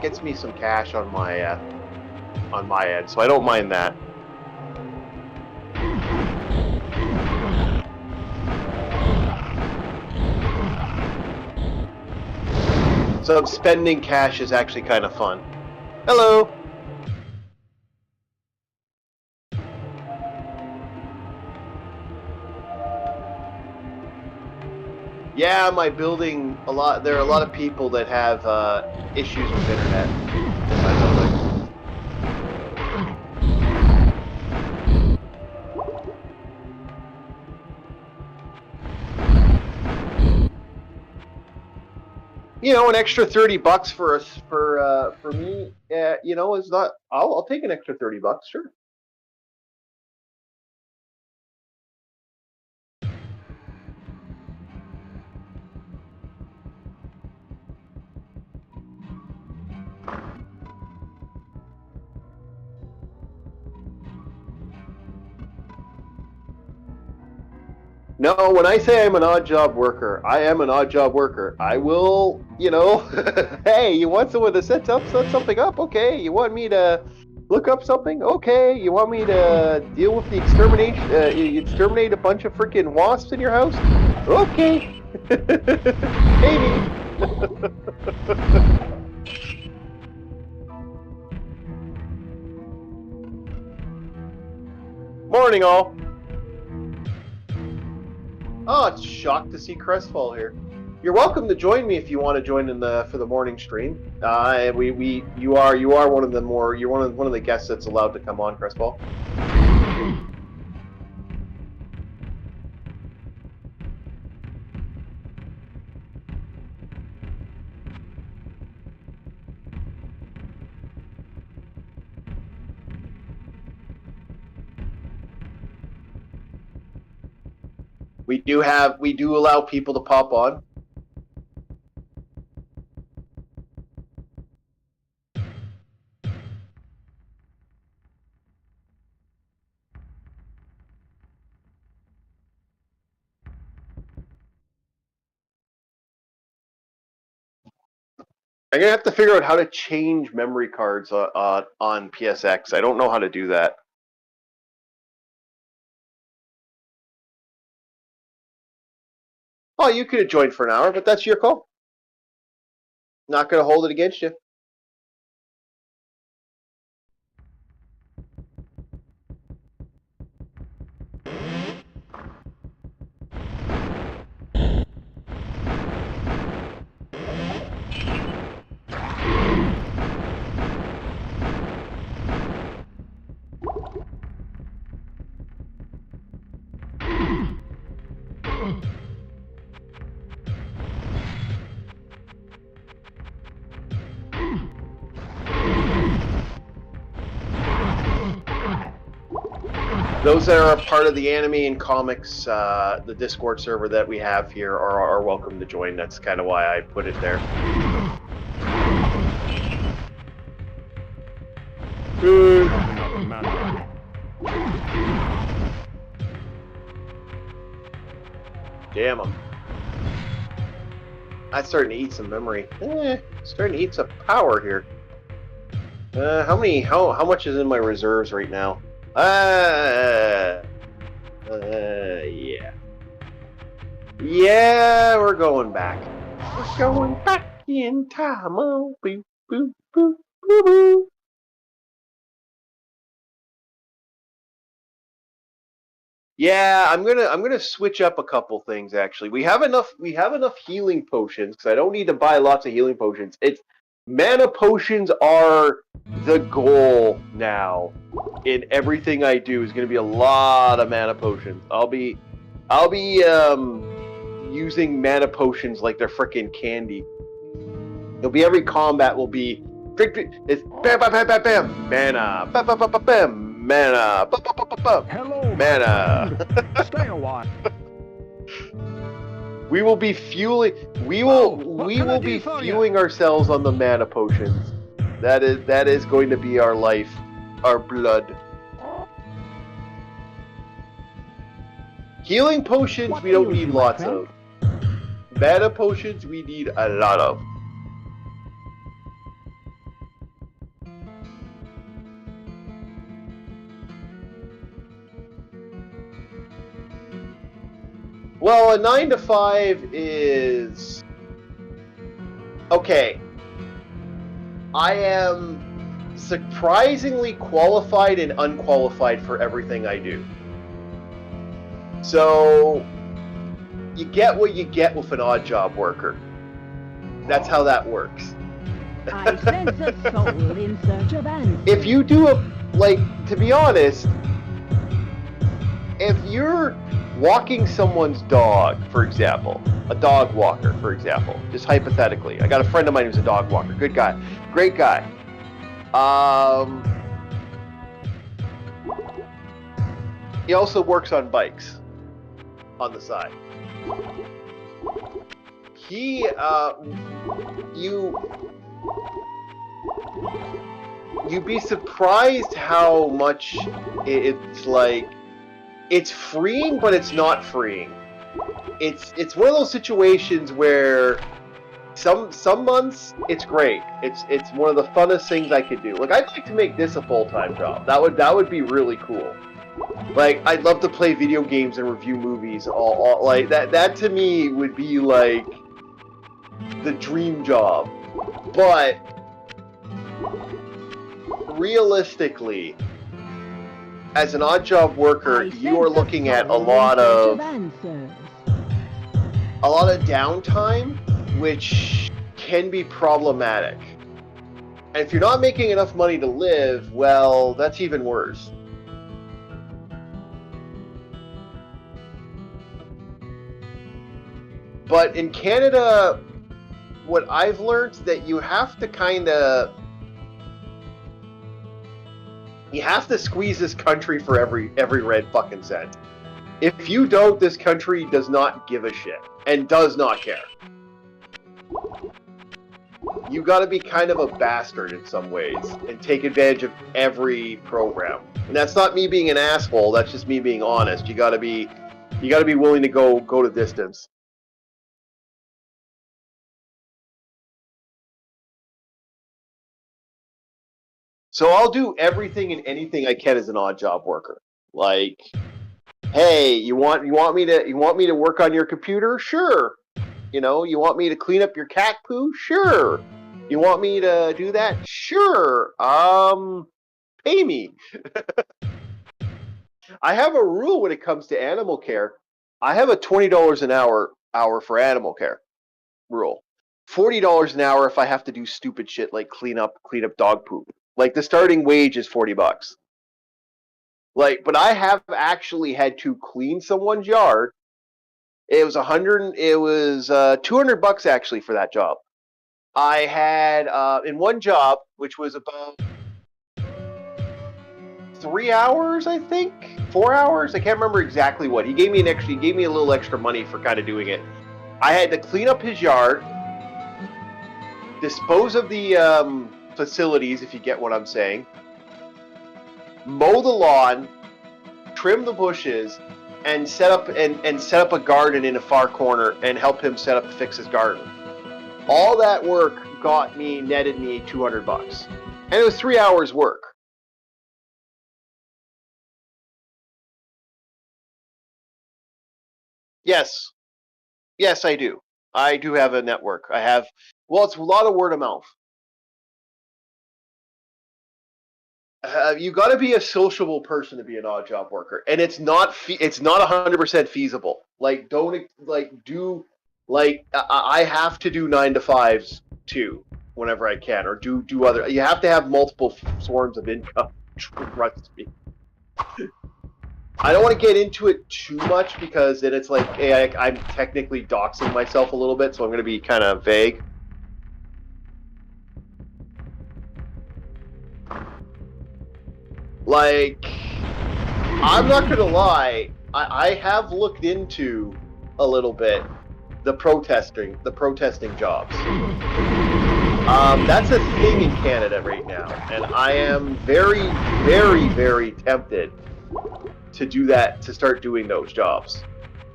[SPEAKER 1] gets me some cash on my end, so I don't mind that. So spending cash is actually kind of fun. Hello. Yeah, my building there are a lot of people that have issues with internet. An extra $30 for me, is not. I'll take an extra $30, sure. No, when I say I'm an odd job worker, I am an odd job worker. I will, hey, you want someone to set something up? Okay. You want me to look up something? Okay. You want me to deal with the exterminate a bunch of freaking wasps in your house? Okay. Maybe. morning, all. Oh, it's shocked to see Crestfall here. You're welcome to join me if you want to join in for the morning stream. You are one of the more you're one of the guests that's allowed to come on, Crestfall. We do allow people to pop on. I'm gonna have to figure out how to change memory cards on PSX. I don't know how to do that. Oh, you could have joined for an hour, but that's your call. Not gonna hold it against you. Those that are a part of the anime and comics, the Discord server that we have here, are welcome to join. That's kind of why I put it there. Damn them. I'm starting to eat some memory. Starting to eat some power here. How much is in my reserves right now? Yeah. Yeah, we're going back. We're going back in time. Oh, boo, boo, boo, boo, boo. Yeah, I'm gonna switch up a couple things actually. We have enough healing potions because I don't need to buy lots of healing potions. It's mana potions are the goal now. In everything I do is going to be a lot of mana potions. I'll be using mana potions like they're frickin' candy. It'll be every combat will be it's bam bam bam bam bam mana bam bam bam bam bam mana bam bam bam bam bam
[SPEAKER 2] Hello,
[SPEAKER 1] mana.
[SPEAKER 2] Stay a while.
[SPEAKER 1] We will be fueling. We will be fueling ourselves on the mana potions. That is going to be our life, our blood. Healing potions we don't need lots of. Mana potions we need a lot of. Well, a 9 to 5 is okay. I am surprisingly qualified and unqualified for everything I do. So, you get what you get with an odd job worker. That's how that works.
[SPEAKER 3] I sense a soul in search of answers.
[SPEAKER 1] If you do to be honest, if you're walking someone's dog, for example, a dog walker, for example, just hypothetically, I got a friend of mine who's a dog walker, good guy, great guy. He also works on bikes on the side. You'd be surprised how much it's like. It's freeing, but it's not freeing. It's one of those situations where some months it's great. It's one of the funnest things I could do. Like I'd like to make this a full-time job. That would be really cool. Like I'd love to play video games and review movies. All like that to me would be like the dream job. But realistically, as an odd job worker, you are looking at a lot of downtime, which can be problematic. And if you're not making enough money to live, well, that's even worse. But in Canada, what I've learned that you have to squeeze this country for every red fucking cent. If you don't, this country does not give a shit and does not care. You gotta be kind of a bastard in some ways and take advantage of every program. And that's not me being an asshole, that's just me being honest. You gotta be willing to go the distance. So I'll do everything and anything I can as an odd job worker. Like, hey, you want me to work on your computer? Sure. You know, you want me to clean up your cat poo? Sure. You want me to do that? Sure. Pay me. I have a rule when it comes to animal care. I have a $20 an hour for animal care rule. $40 an hour if I have to do stupid shit like clean up dog poop. Like the starting wage is $40. Like, but I have actually had to clean someone's yard. It was $200 actually for that job. I had in one job, which was about 3 hours, I think, 4 hours. I can't remember exactly what. He gave me a little extra money for kind of doing it. I had to clean up his yard, dispose of the facilities, if you get what I'm saying, mow the lawn, trim the bushes, and set up a garden in a far corner and help him fix his garden. All that work netted me $200, and it was 3 hours work. Yes, I do. I do have a network. It's a lot of word of mouth. You got to be a sociable person to be an odd job worker, and it's not 100% feasible. Like, I have to do 9 to 5s too whenever I can, or do other. You have to have multiple forms of income. Trust me. I don't want to get into it too much because then it's like, hey, I'm technically doxing myself a little bit, so I'm going to be kind of vague. Like, I'm not gonna lie, I have looked into a little bit the protesting jobs. That's a thing in Canada right now, and I am very, very, very tempted to do that, to start doing those jobs.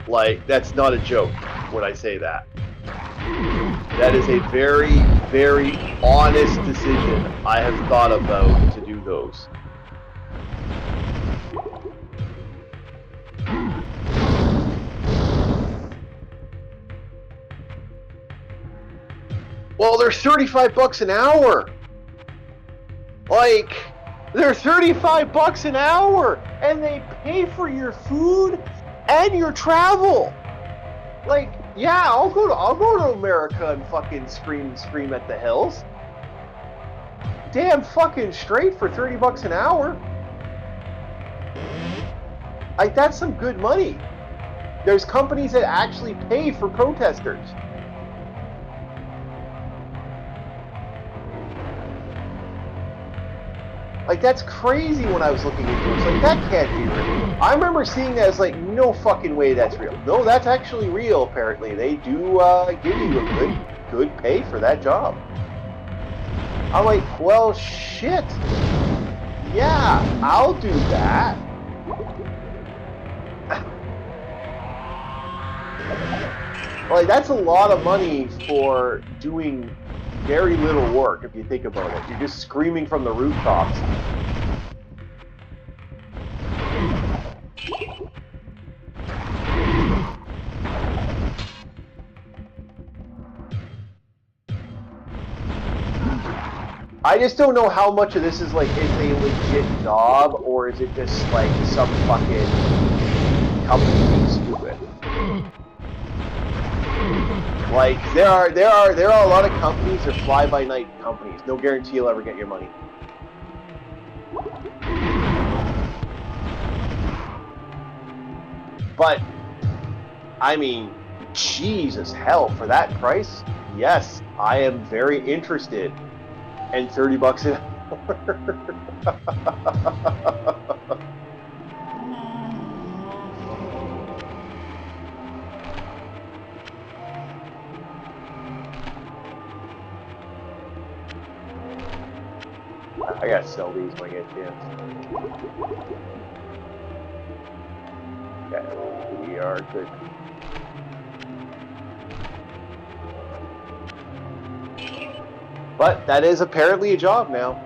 [SPEAKER 1] Like, that's not a joke when I say that. That is a very, very honest decision I have thought about to do those. Well, they're $35 an hour. Like, they're $35 an hour, and they pay for your food and your travel. Like, yeah, I'll go to America and fucking scream at the hills. Damn fucking straight for $30 an hour. Like, that's some good money. There's companies that actually pay for protesters. Like, that's crazy when I was looking into it. It's like, that can't be real. I remember seeing that as like, no fucking way that's real. No, that's actually real, apparently. They do give you a good pay for that job. I'm like, well, shit. Yeah, I'll do that. Like, that's a lot of money for doing very little work, if you think about it. You're just screaming from the rooftops. I just don't know how much of this is like is a legit job or is it just like some fucking company being stupid. Like there are a lot of companies that are fly by night companies. No guarantee you'll ever get your money. But I mean, Jesus hell, for that price, yes, I am very interested. And $30 an hour. I gotta sell these when I get a chance. Okay, we are good. But that is apparently a job now.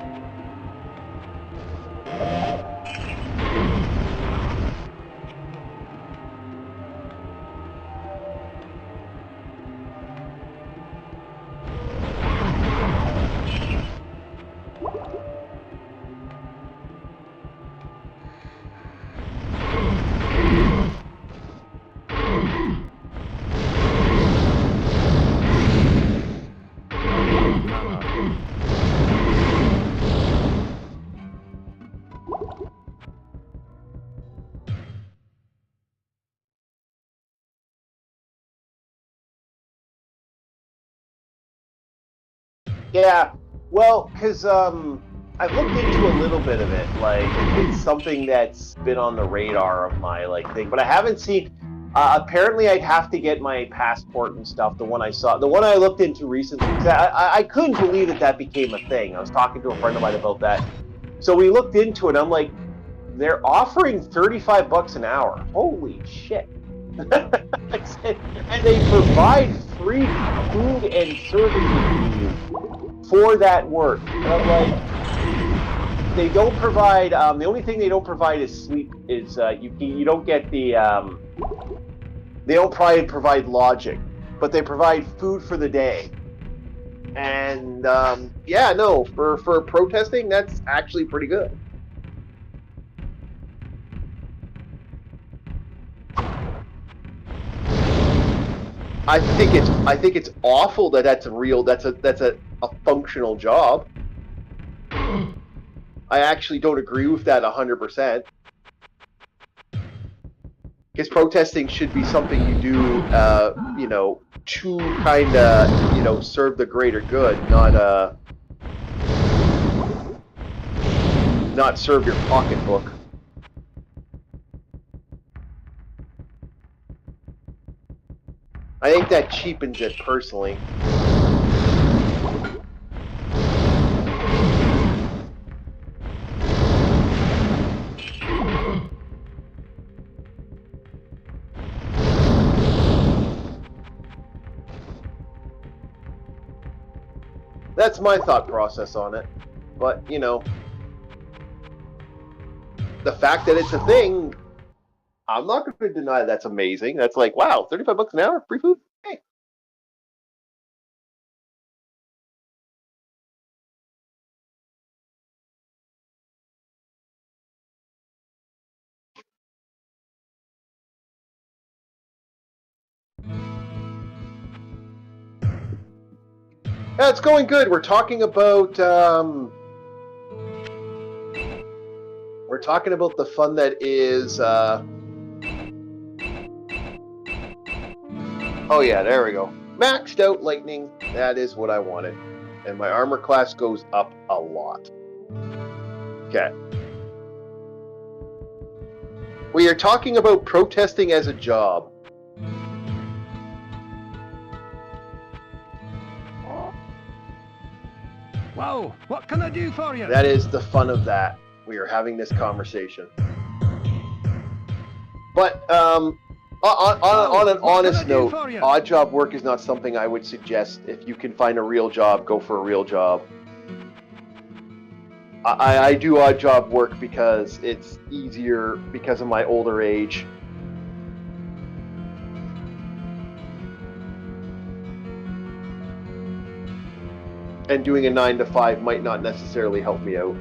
[SPEAKER 1] Yeah, well, because I've looked into a little bit of it. Like, it's something that's been on the radar of my like thing, but I haven't seen. Apparently, I'd have to get my passport and stuff. The one I saw, the one I looked into recently, because I couldn't believe that became a thing. I was talking to a friend of mine about that. So we looked into it. I'm like, they're offering $35 an hour. Holy shit! And they provide free food and services for that work. And I'm like, they don't provide. The only thing they don't provide is sleep. Is you don't get the. They don't provide lodging, but they provide food for the day. And yeah, no, for protesting, that's actually pretty good. I think it's awful that that's a functional job. I actually don't agree with that 100%. Because protesting should be something you do, to kind of, serve the greater good, not serve your pocketbook. I think that cheapens it personally. That's my thought process on it. But, the fact that it's a thing, I'm not going to deny that's amazing. That's like, wow, $35 an hour, free food? Hey. Yeah, it's going good. We're talking about the fun that is oh yeah, there we go. Maxed out lightning. That is what I wanted. And my armor class goes up a lot. Okay. We are talking about protesting as a job.
[SPEAKER 2] Whoa, what can I do for you?
[SPEAKER 1] That is the fun of that. We are having this conversation. But on an honest note, odd job work is not something I would suggest. If you can find a real job, go for a real job. I do odd job work because it's easier because of my older age. and doing a 9 to 5 might not necessarily help me out.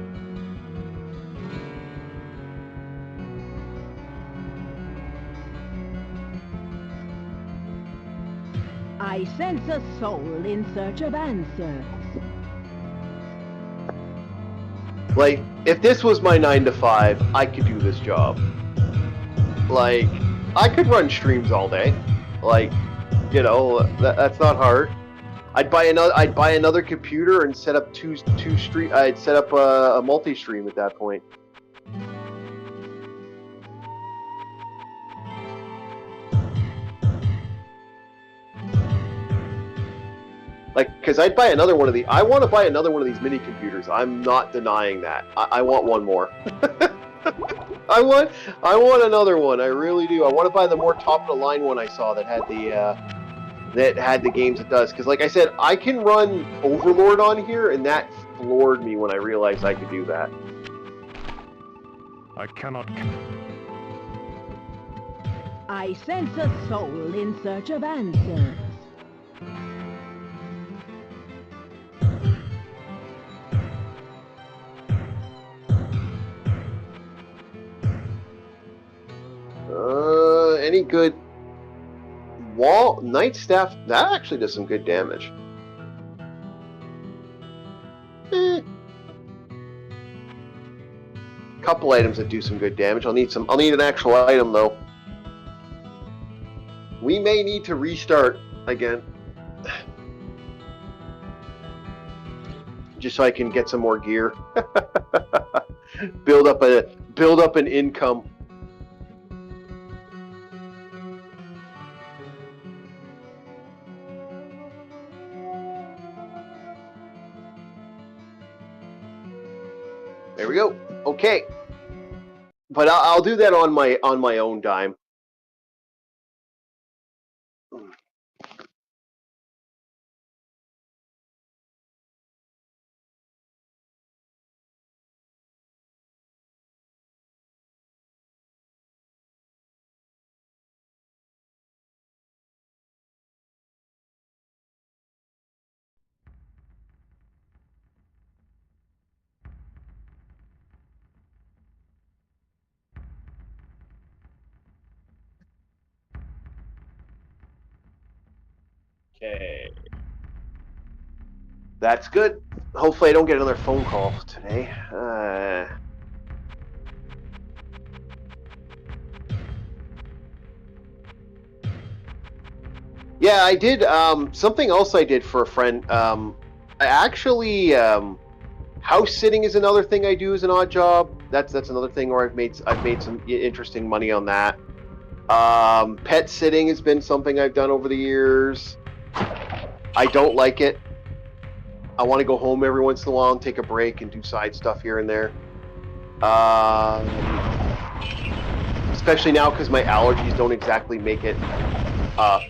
[SPEAKER 3] I sense a soul in search of answers.
[SPEAKER 1] Like, if this was my 9 to 5, I could do this job. Like, I could run streams all day. Like, you know, that's not hard. I'd buy another computer and set up two stream. I'd set up a multi-stream at that point. Like, because I'd buy another one of the. I want to buy another one of these mini computers. I'm not denying that. I want one more. I want another one. I really do. I want to buy the more top of the line one I saw that had the games it does. Because, like I said, I can run Overlord on here, and that floored me when I realized I could do that.
[SPEAKER 2] I cannot.
[SPEAKER 3] I sense a soul in search of answers.
[SPEAKER 1] Any good wall night staff? That actually does some good damage. Couple items that do some good damage. I'll need an actual item though. We may need to restart again, just so I can get some more gear. build up an income. There we go. Okay, but I'll do that on my own dime. Okay. That's good. Hopefully I don't get another phone call today. Yeah, I did something else I did for a friend. I actually house sitting is another thing I do as an odd job. That's another thing where I've made some interesting money on that. Pet sitting has been something I've done over the years. I don't like it. I want to go home every once in a while and take a break and do side stuff here and there. Especially now because my allergies don't exactly make it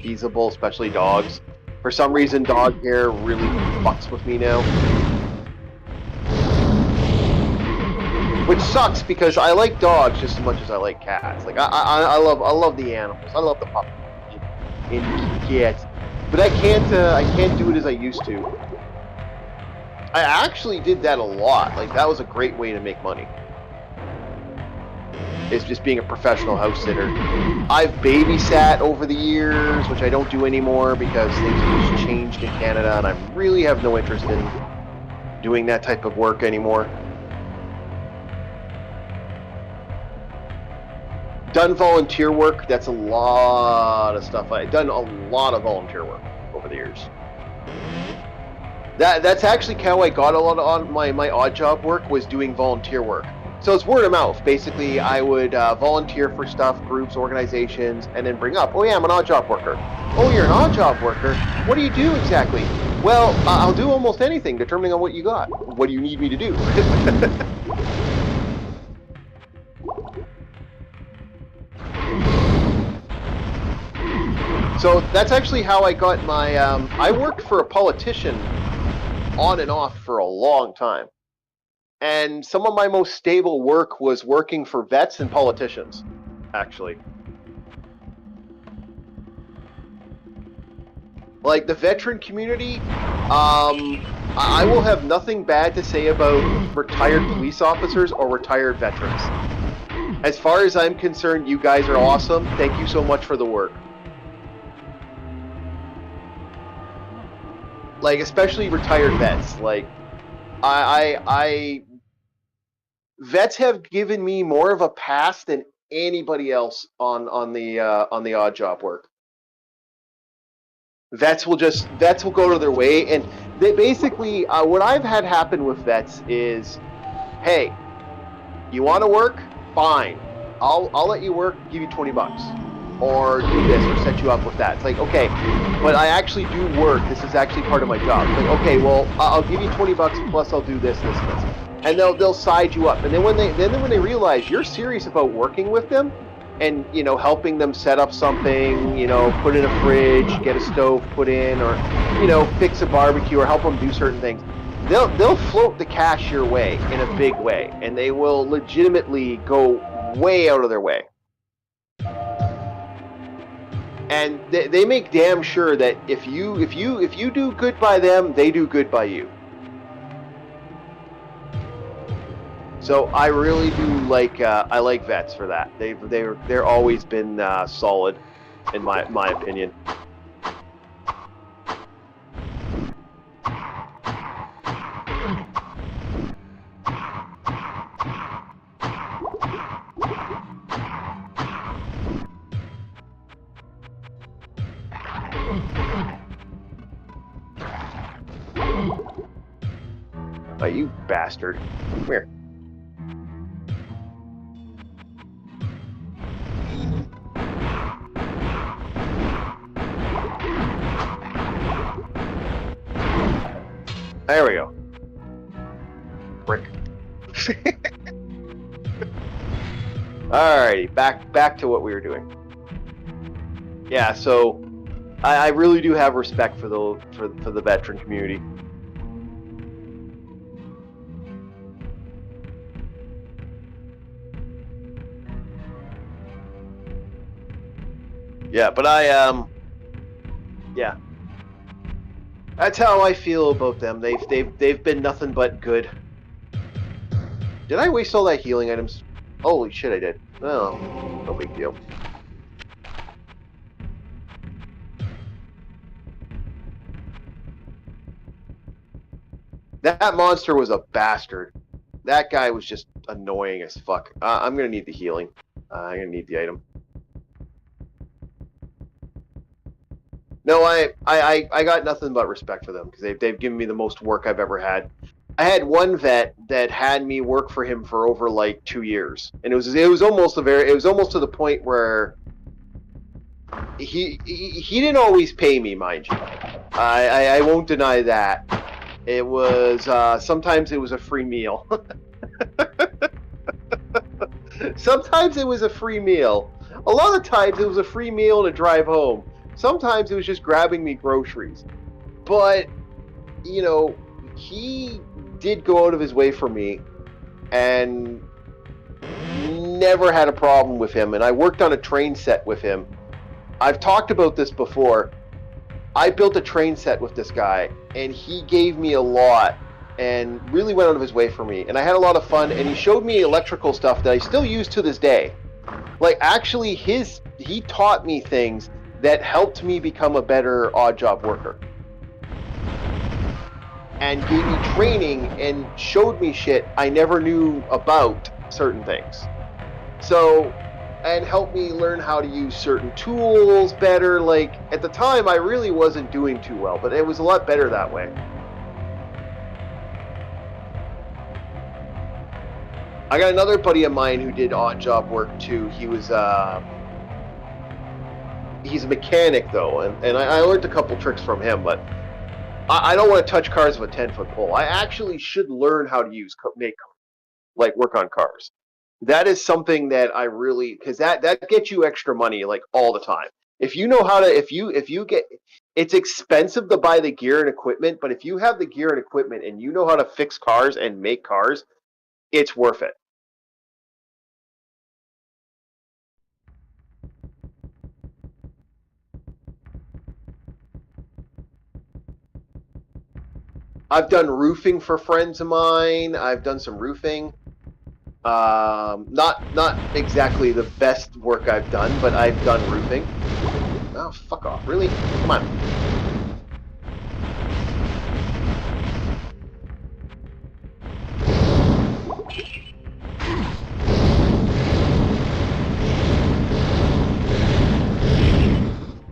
[SPEAKER 1] feasible, especially dogs. For some reason, dog hair really fucks with me now. Which sucks because I like dogs just as much as I like cats. Like I love the animals. I love the puppies and cats. But I can't do it as I used to. I actually did that a lot. Like, that was a great way to make money. It's just being a professional house sitter. I've babysat over the years, which I don't do anymore because things have just changed in Canada, and I really have no interest in doing that type of work anymore. Done volunteer work. That's a lot of stuff. I've done a lot of volunteer work over the years. That's actually how I got a lot of my odd job work, was doing volunteer work. So it's word of mouth. Basically, I would volunteer for stuff, groups, organizations, and then bring up, oh yeah, I'm an odd job worker. Oh, you're an odd job worker? What do you do exactly? Well, I'll do almost anything, depending on what you got. What do you need me to do? So that's actually how I got my, I worked for a politician on and off for a long time. And some of my most stable work was working for vets and politicians, actually. Like the veteran community, I will have nothing bad to say about retired police officers or retired veterans. As far as I'm concerned, you guys are awesome. Thank you so much for the work. Like, especially retired vets. Like, vets have given me more of a pass than anybody else on the odd job work. Vets will go to their way, and they basically what I've had happen with vets is, hey, you want to work? Fine, I'll let you work, give you $20, or do this, or set you up with that. It's like, okay, but I actually do work. This is actually part of my job. It's like, okay, well, I'll give you $20 plus I'll do this, and they'll side you up. And then when they realize you're serious about working with them, and helping them set up something, put in a fridge, get a stove put in, or fix a barbecue, or help them do certain things, they'll float the cash your way in a big way, and they will legitimately go way out of their way. And they make damn sure that if you do good by them, they do good by you. So I really do like I like vets for that. They're always been solid, in my opinion. Oh, you bastard! Come here. There we go. Brick. Alrighty, back to what we were doing. Yeah, so I really do have respect for the veteran community. Yeah, but yeah. That's how I feel about them. They've been nothing but good. Did I waste all that healing items? Holy shit, I did. Oh, no big deal. That monster was a bastard. That guy was just annoying as fuck. I'm gonna need the healing. I'm gonna need the item. No, I got nothing but respect for them because they've given me the most work I've ever had. I had one vet that had me work for him for over like 2 years, and it was almost to the point where he didn't always pay me, mind you. I won't deny that. It was sometimes it was a free meal. Sometimes it was a free meal. A lot of times it was a free meal and a drive home. Sometimes it was just grabbing me groceries. But he did go out of his way for me, and never had a problem with him. And I worked on a train set with him. I've talked about this before. I built a train set with this guy, and he gave me a lot and really went out of his way for me. And I had a lot of fun, and he showed me electrical stuff that I still use to this day. Like, actually, he taught me things that helped me become a better odd job worker. And gave me training and showed me shit I never knew about certain things. So, and helped me learn how to use certain tools better. Like, at the time, I really wasn't doing too well, but it was a lot better that way. I got another buddy of mine who did odd job work too. He's a mechanic though, and I learned a couple tricks from him, but I don't want to touch cars with a 10-foot pole. I actually should learn how to work on cars. That is something that I really, because that gets you extra money like all the time. If you know how to, if you get, it's expensive to buy the gear and equipment, but if you have the gear and equipment and you know how to fix cars and make cars, it's worth it. I've done roofing for friends of mine. I've done some roofing. Not exactly the best work I've done, but I've done roofing. Oh, fuck off. Really? Come on.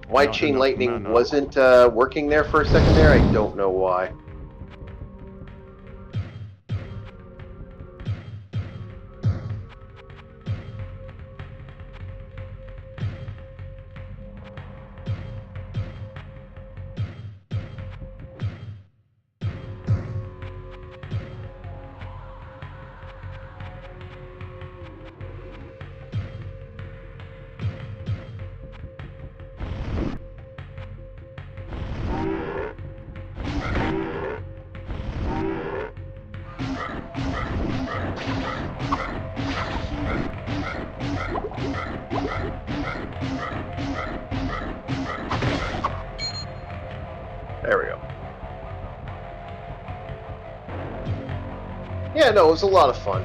[SPEAKER 1] Why chain lightning wasn't working there for a second there? I don't know why. There we go. Yeah, no, it was a lot of fun.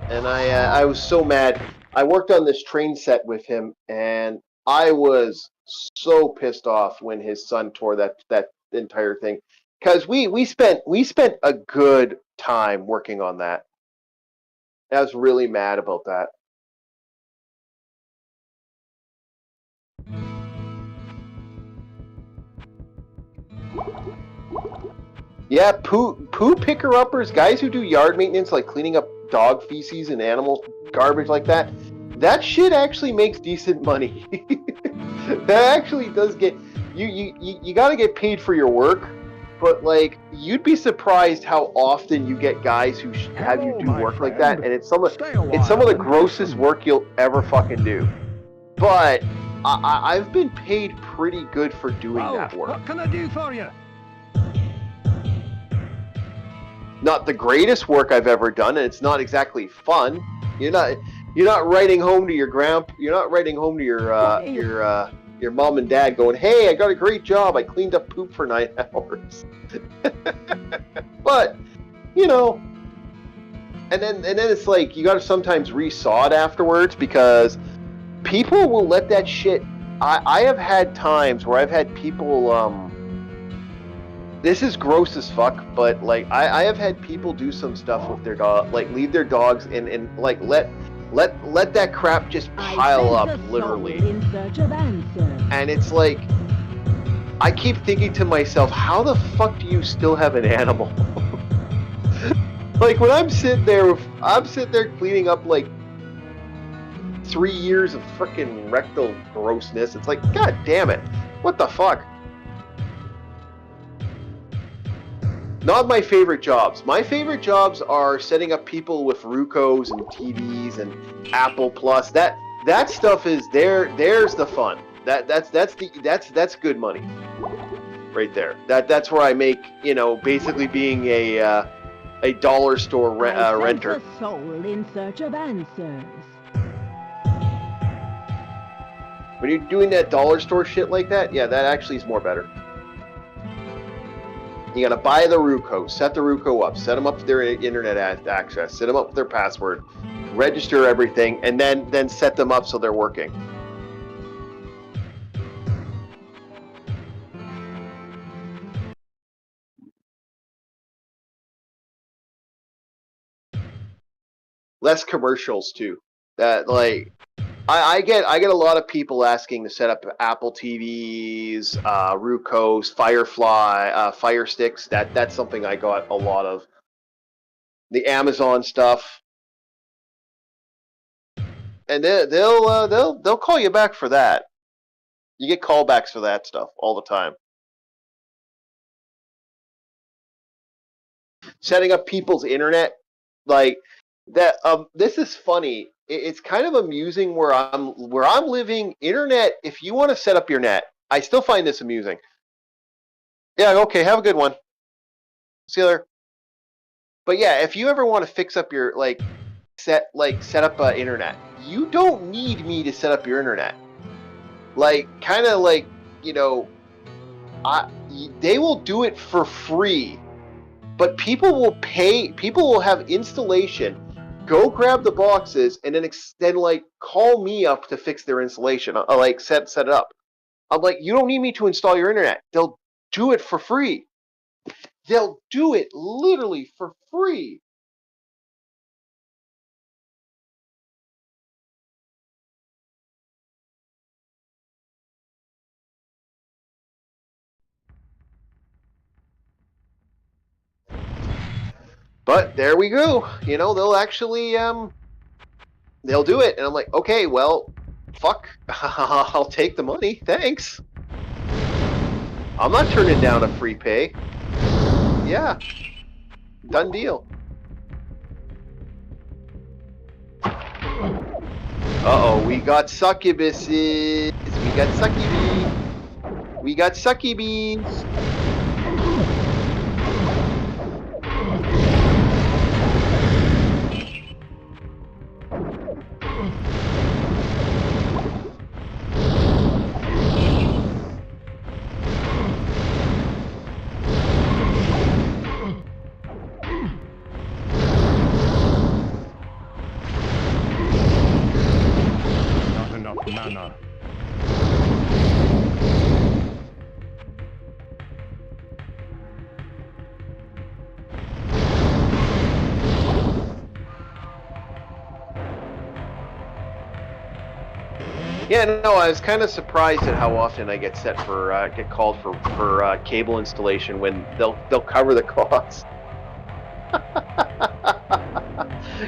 [SPEAKER 1] And I was so mad. I worked on this train set with him, and I was so pissed off when his son tore that entire thing. Because we spent a good time working on that. I was really mad about that. Yeah, poo picker uppers, guys who do yard maintenance, like cleaning up dog feces and animal garbage like that. That shit actually makes decent money. That actually does get you got to get paid for your work, but like you'd be surprised how often you get guys who have you do work like that, and it's some of the grossest work you'll ever fucking do. But I've been paid pretty good for doing that work.
[SPEAKER 2] What can I do for you?
[SPEAKER 1] Not the greatest work I've ever done, and it's not exactly fun. You're not writing home to your You're not writing home to your mom and dad going, "Hey, I got a great job. I cleaned up poop for 9 hours." But you know, and then it's like you got to sometimes resaw it afterwards because people will let that shit. I have had times where I've had people. This is gross as fuck, but like I have had people do some stuff with their dog, like leave their dogs and like let that crap just pile up, literally.
[SPEAKER 3] In search of answers.
[SPEAKER 1] And it's like I keep thinking to myself, how the fuck do you still have an animal? Like when I'm sitting there cleaning up like 3 years of frickin' rectal grossness. It's like, god damn it, what the fuck? Not my favorite jobs. My favorite jobs are setting up people with Rucos and TVs and Apple Plus. That stuff is there. There's the fun. That's good money, right there. That's where I make, basically being a dollar store renter.
[SPEAKER 3] A soul in search of answers.
[SPEAKER 1] When you're doing that dollar store shit like that, yeah, that actually is more better. You gotta buy the Ruco, set the Ruco up, set them up for their internet access, set them up with their password, register everything, and then set them up so they're working. Less commercials too. That like I get a lot of people asking to set up Apple TVs, Rucos, Firefly, Fire Sticks. That's something I got a lot of. The Amazon stuff, and they'll call you back for that. You get callbacks for that stuff all the time. Setting up people's internet, like that. This is funny. It's kind of amusing where I'm living. Internet. If you want to set up your net, I still find this amusing. Yeah. Okay. Have a good one. See you later. But yeah, if you ever want to fix up your set up internet, you don't need me to set up your internet. Like kind of like they will do it for free But people will pay. People will have installation. Go grab the boxes and then like call me up to fix their installation. I'll like set it up. I'm like, you don't need me to install your internet. They'll do it for free. They'll do it literally for free. But there we go. You know, they'll actually they'll do it, and I'm like, okay, well, fuck, I'll take the money, thanks. I'm not turning down a free pay. Yeah, done deal. Uh-oh, we got succubuses. We got succubi. We got succubes.
[SPEAKER 2] Not enough mana.
[SPEAKER 1] Yeah, no, I was kind of surprised at how often I get get called for cable installation when they'll cover the cost.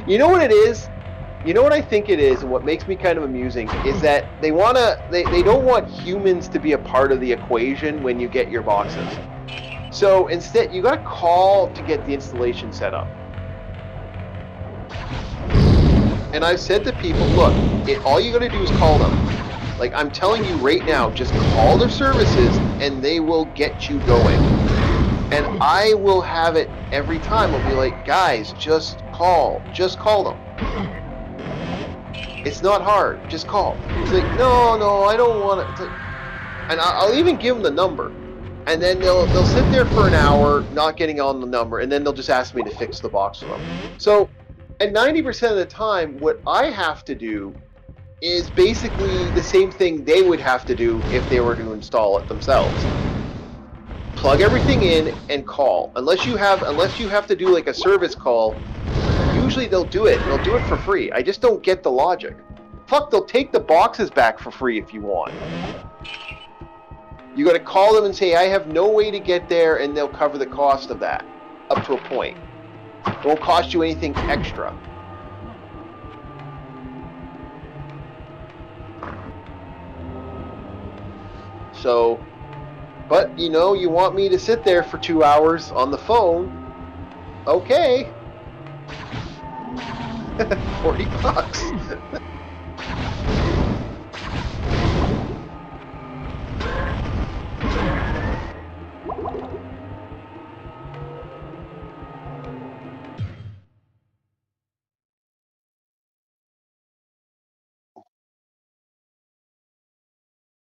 [SPEAKER 1] You know what it is? You know what I think it is, and what makes me kind of amusing is that they don't want humans to be a part of the equation when you get your boxes. So instead, you got to call to get the installation set up. And I've said to people, look, all you got to do is call them. Like, I'm telling you right now, just call their services and they will get you going. And I will have it every time. I'll be like, guys, just call them. It's not hard. Just call. It's like, no, I don't want to. Like, and I'll even give them the number. And then they'll sit there for an hour not getting on the number, and then they'll just ask me to fix the box for them. So, and 90% of the time, what I have to do is basically the same thing they would have to do if they were to install it themselves. Plug everything in and call. Unless you have to do like a service call, usually they'll do it. They'll do it for free. I just don't get the logic. Fuck, they'll take the boxes back for free if you want. You got to call them and say, I have no way to get there, and they'll cover the cost of that up to a point. It won't cost you anything extra. So, but you know, you want me to sit there for 2 hours on the phone? Okay. $40.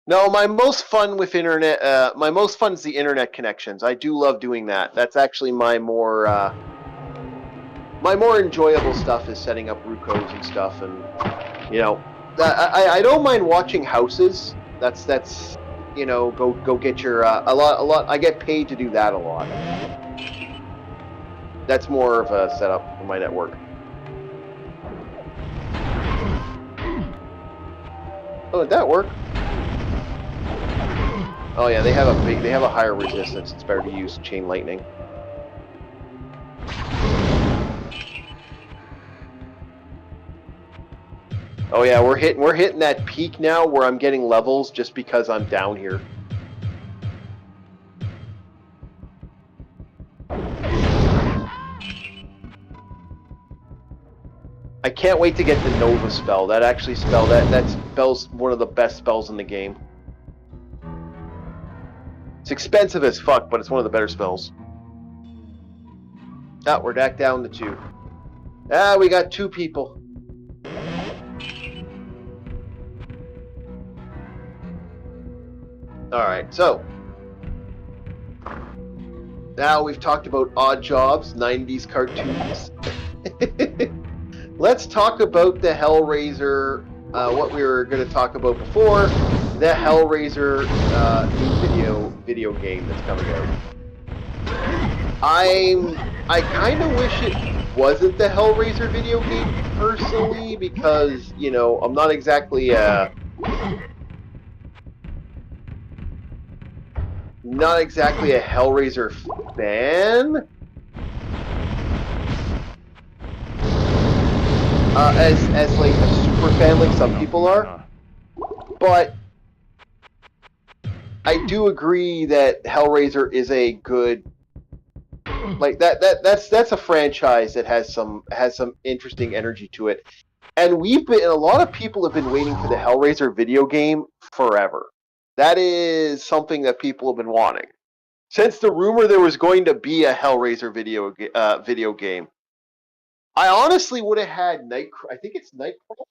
[SPEAKER 1] No, my most fun is the internet connections. I do love doing that. That's actually my more enjoyable stuff is setting up Rucos and stuff, and you know, I don't mind watching houses. That's you know, go get your a lot. I get paid to do that a lot. That's more of a setup for my network. Oh, did that work? Oh yeah, they have a higher resistance. It's better to use chain lightning. Oh yeah, we're hitting that peak now where I'm getting levels just because I'm down here. I can't wait to get the Nova spell. That spell's one of the best spells in the game. It's expensive as fuck, but it's one of the better spells. Ah, we're back down to 2. Ah, we got 2 people. Alright, so. Now we've talked about odd jobs, 90s cartoons. Let's talk about the Hellraiser, what we were going to talk about before, the Hellraiser new video game that's coming out. I kind of wish it wasn't the Hellraiser video game personally, because, you know, I'm not exactly a Hellraiser fan. As like a super fan like some people are. But I do agree that Hellraiser is a good, like that's a franchise that has some interesting energy to it. And a lot of people have been waiting for the Hellraiser video game forever. That is something that people have been wanting. Since the rumor there was going to be a Hellraiser video game. I honestly would have had I think it's Nightcrawler.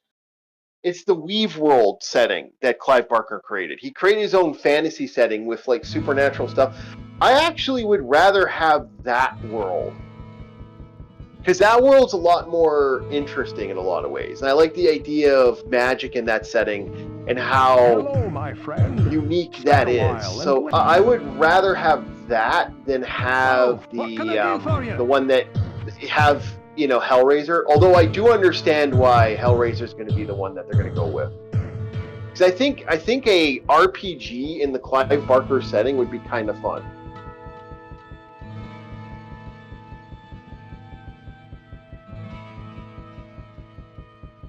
[SPEAKER 1] It's the Weave World setting that Clive Barker created. He created his own fantasy setting with like supernatural stuff. I actually would rather have that world, because that world's a lot more interesting in a lot of ways. And I like the idea of magic in that setting and how
[SPEAKER 2] Hello, my friend.
[SPEAKER 1] unique that is. So I would rather have that than have the one that have, you know, Hellraiser. Although I do understand why Hellraiser is going to be the one that they're going to go with, because I think a RPG in the Clive Barker setting would be kind of fun.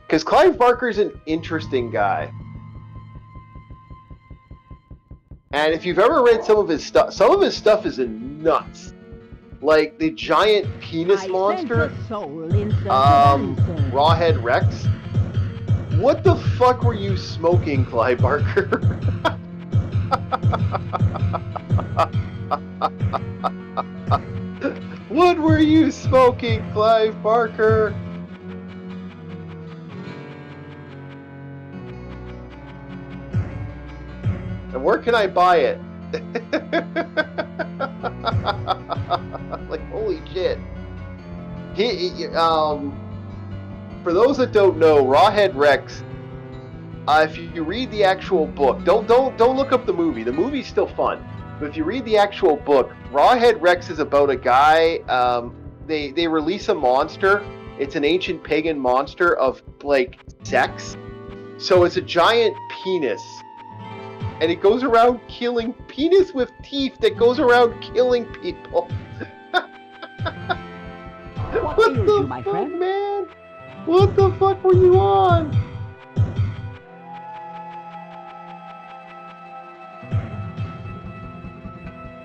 [SPEAKER 1] Because Clive Barker's an interesting guy. And if you've ever read some of his stuff is nuts. Like the giant penis monster, Rawhead Rex. What the fuck were you smoking, Clive Barker? What were you smoking, Clive Barker? And where can I buy it? Like, holy shit. For those that don't know, Rawhead Rex, if you read the actual book, don't look up the movie. The movie's still fun. But if you read the actual book, Rawhead Rex is about a guy, they release a monster. It's an ancient pagan monster of, like, sex. So it's a giant penis. And it goes around killing, penis with teeth that goes around killing people. What the fuck, friend? Man? What the fuck were you on?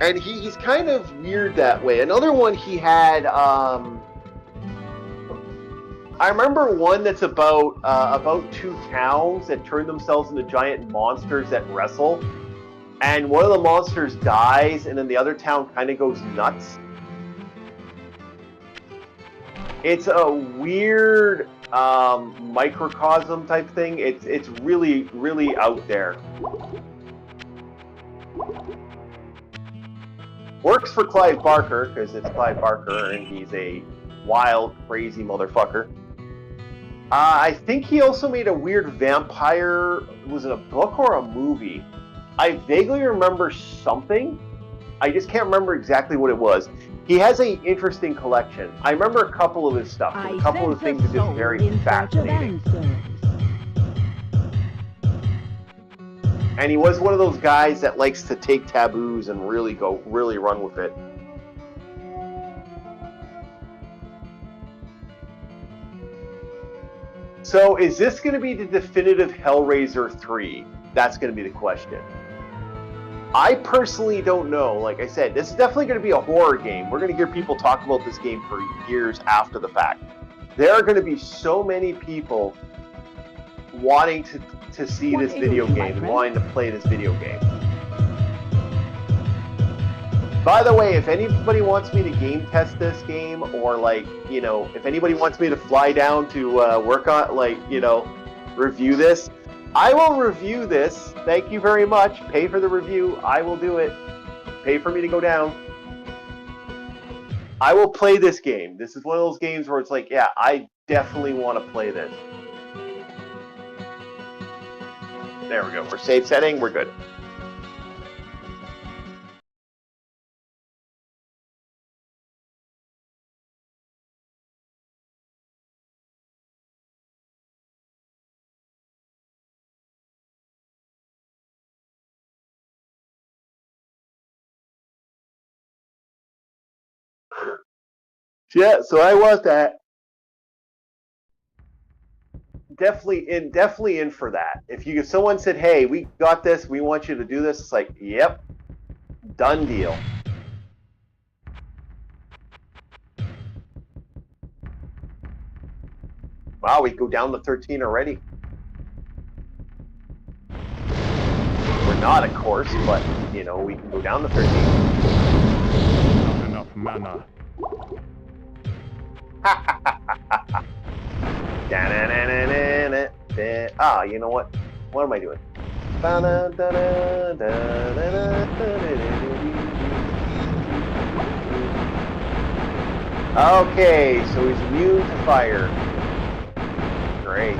[SPEAKER 1] And he's kind of weird that way. Another one he had, I remember one that's about two towns that turn themselves into giant monsters that wrestle, and one of the monsters dies, and then the other town kind of goes nuts. It's a weird microcosm type thing. It's really, really out there. Works for Clive Barker because it's Clive Barker and he's a wild, crazy motherfucker. I think he also made a weird vampire. Was it a book or a movie? I vaguely remember something. I just can't remember exactly what it was. He has an interesting collection. I remember a couple of his stuff. A couple of the things are just very fascinating. And he was one of those guys that likes to take taboos and really run with it. So is this going to be the definitive Hellraiser 3? That's going to be the question. I personally don't know. Like I said, this is definitely going to be a horror game. We're going to hear people talk about this game for years after the fact. There are going to be so many people wanting to see this video game and wanting to play this video game. By the way, if anybody wants me to game test this game, or like, you know, if anybody wants me to fly down to work on, like, you know, review this, I will review this. Thank you very much. Pay for the review. I will do it. Pay for me to go down. I will play this game. This is one of those games where it's like, yeah, I definitely want to play this. There we go. For save setting, we're good. Yeah, so I want that. Definitely in for that. If someone said, "Hey, we got this. We want you to do this," it's like, "Yep, done deal." Wow, we go down to 13 already. We're not, of course, but we can go down to 13.
[SPEAKER 2] Not enough mana.
[SPEAKER 1] Ah, you know what? What am I doing? Okay, so he's immune to fire. Great.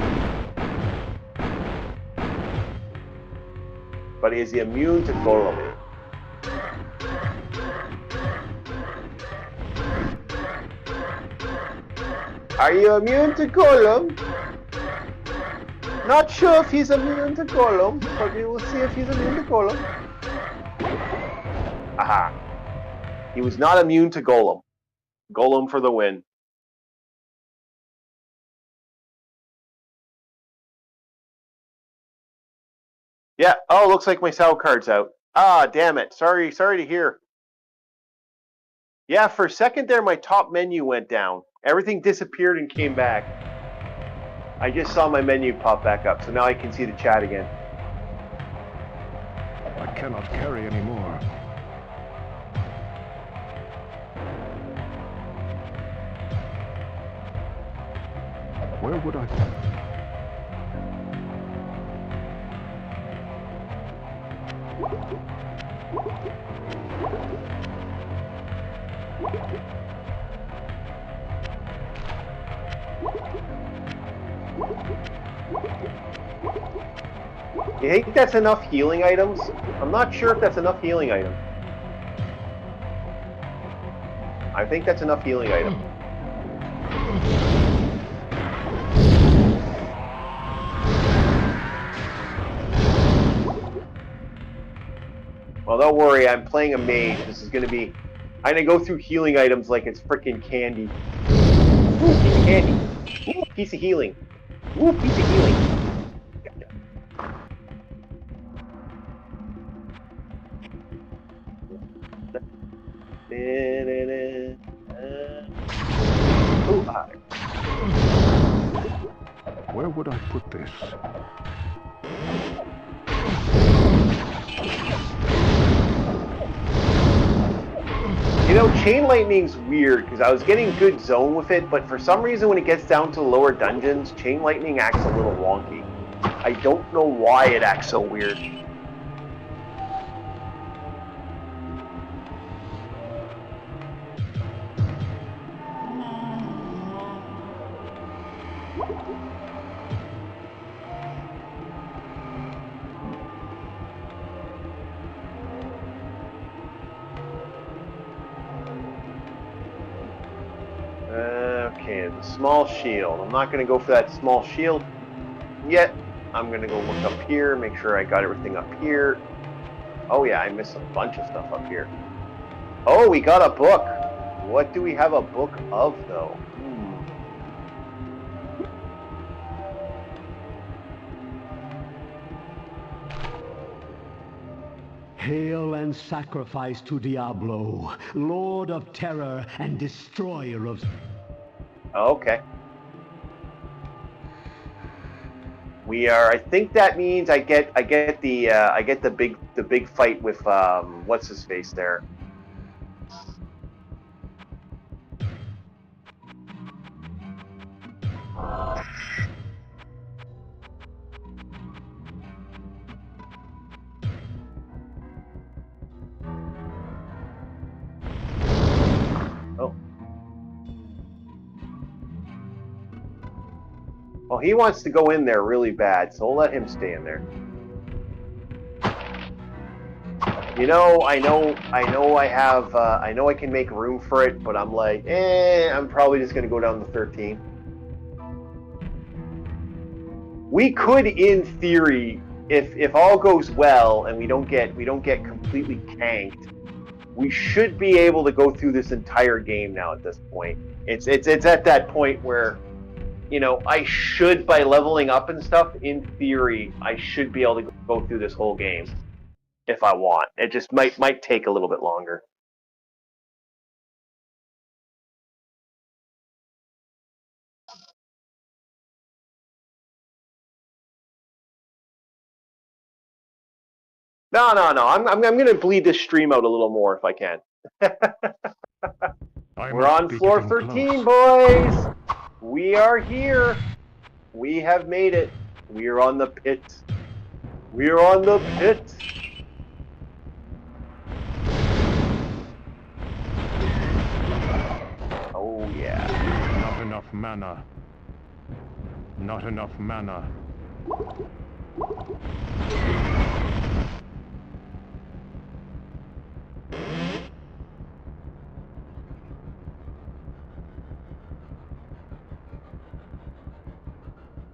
[SPEAKER 1] But is he immune to golem? Are you immune to golem? Not sure if he's immune to golem, but we will see if he's immune to golem. Aha. He was not immune to golem. Golem for the win. Yeah. Oh, looks like my SAO card's out. Ah, damn it. Sorry to hear. Yeah, for a second there, my top menu went down. Everything disappeared and came back. I just saw my menu pop back up, so now I can see the chat again.
[SPEAKER 2] I cannot carry anymore. Where would I...
[SPEAKER 1] You think that's enough healing items? I'm not sure if that's enough healing items. I think that's enough healing items. Well, don't worry, I'm playing a mage. This is going to be... I'm going to go through healing items like it's freaking candy. Ooh, piece of candy. Ooh, piece of healing. Ooh, piece of healing. Ooh,
[SPEAKER 2] Where would I put this?
[SPEAKER 1] Chain Lightning's weird, because I was getting good zone with it, but for some reason when it gets down to lower dungeons, Chain Lightning acts a little wonky. I don't know why it acts so weird. Okay, the small shield. I'm not going to go for that small shield yet. I'm going to go look up here, make sure I got everything up here. Oh yeah, I missed a bunch of stuff up here. Oh, we got a book. What do we have a book of, though?
[SPEAKER 4] Hail and sacrifice to Diablo, Lord of Terror and Destroyer of...
[SPEAKER 1] Okay. We are. I think that means I get the big fight with what's his face there. Oh, he wants to go in there really bad, so we'll let him stay in there. You know, I know I can make room for it, but I'm like, I'm probably just gonna go down to 13. We could, in theory, if all goes well and we don't get completely canked, we should be able to go through this entire game now at this point. It's at that point where, you know, I should, by leveling up and stuff, in theory, I should be able to go through this whole game if I want. It just might take a little bit longer. No. I'm going to bleed this stream out a little more if I can. We're on floor 13, boys. We are here. We have made it. We are on the pit. We are on the pit. Oh yeah.
[SPEAKER 2] Not enough mana. Not enough mana.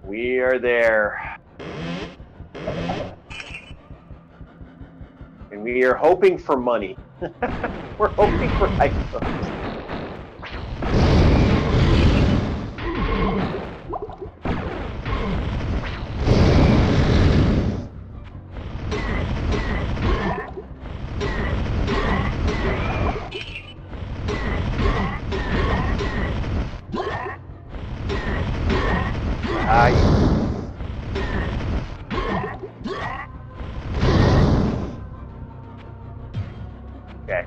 [SPEAKER 1] We are there. And we are hoping for money. We're hoping for items. Okay.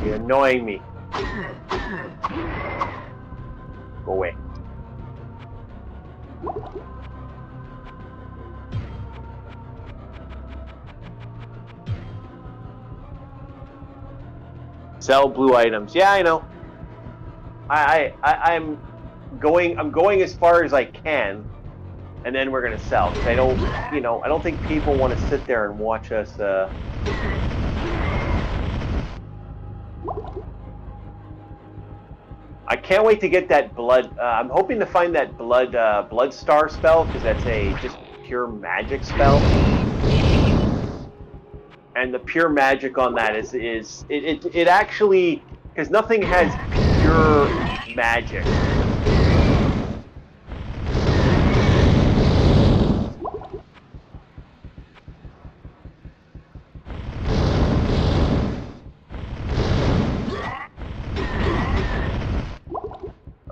[SPEAKER 1] You're annoying me. Go away. Sell blue items. Yeah, I know. I'm going as far as I can, and then we're gonna sell. Cause I don't think people want to sit there and watch us. I can't wait to get that blood. I'm hoping to find that blood star spell, because that's a just pure magic spell. And the pure magic on that is it actually, because nothing has pure magic.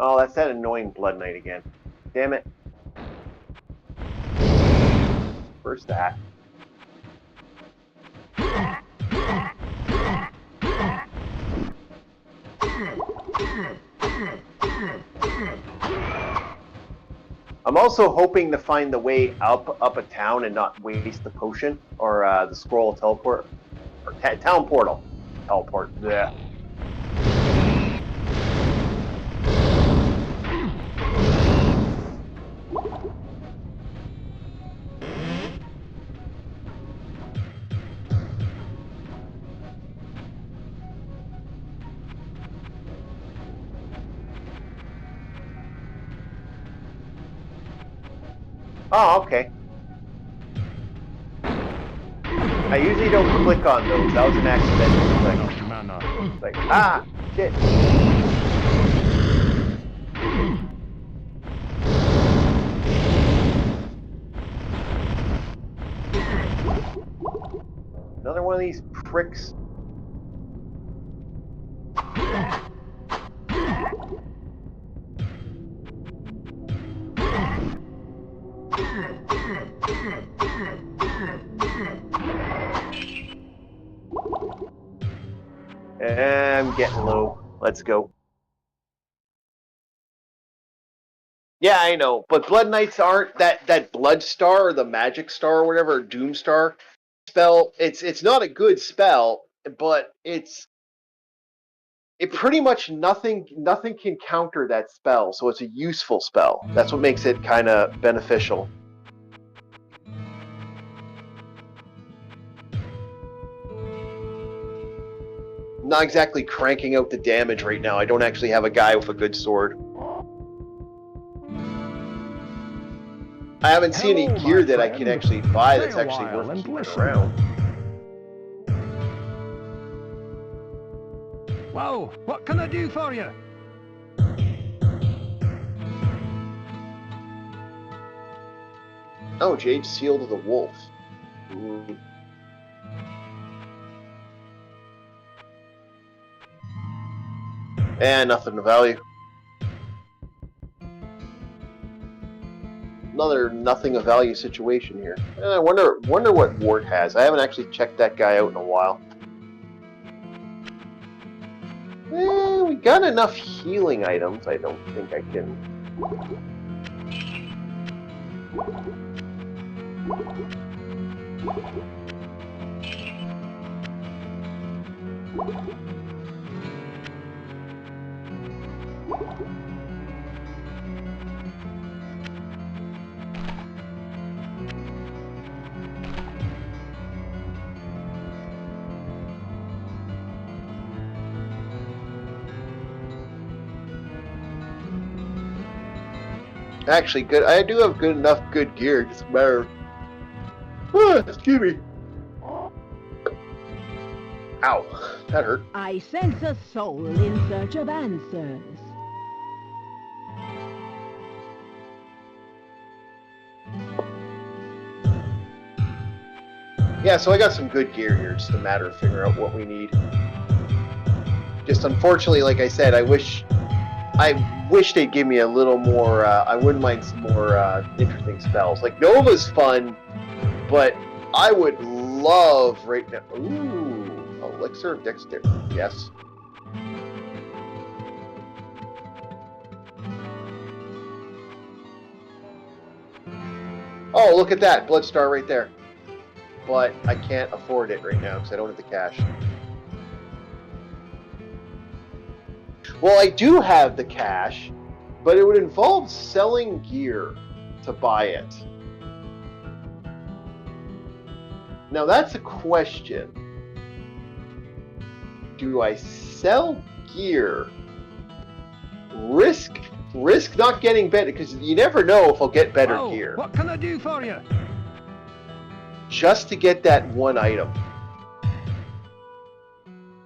[SPEAKER 1] Oh, that's that annoying Blood Knight again. Damn it. First that. I'm also hoping to find the way up a town and not waste the potion or the scroll teleport or town portal teleport. Yeah. Oh, okay. I usually don't click on those. That was an accidental click. Like, ah, shit. Another one of these pricks. I'm getting low. Let's go. Yeah, I know, but Blood Knights aren't that Blood Star or the Magic Star or whatever, or Doom Star spell. It's not a good spell, but it's it pretty much nothing can counter that spell, so it's a useful spell. That's what makes it kind of beneficial. Not exactly cranking out the damage right now. I don't actually have a guy with a good sword. I haven't seen any gear that I can actually buy that's actually worth keeping around.
[SPEAKER 2] Whoa, what can I do for you?
[SPEAKER 1] Oh, Jade Seal to the Wolf. Ooh. And nothing of value. Another nothing of value situation here. I wonder what Ward has. I haven't actually checked that guy out in a while. We got enough healing items. I don't think I can. Actually, good. I do have enough good gear. Just a matter of... excuse me. Ow, that hurt.
[SPEAKER 3] I sense a soul in search of answers.
[SPEAKER 1] Yeah, so I got some good gear here. Just a matter of figuring out what we need. Just unfortunately, like I said, I wish they'd give me a little more. I wouldn't mind some more interesting spells. Like Nova's fun, but I would love right now. Ooh, Elixir of Dexterity. Yes. Oh, look at that Bloodstar right there. But I can't afford it right now because I don't have the cash. Well, I do have the cash, but it would involve selling gear to buy it. Now that's a question. Do I sell gear? Risk not getting better, because you never know if I'll get better gear.
[SPEAKER 2] What can I do for you?
[SPEAKER 1] Just to get that one item.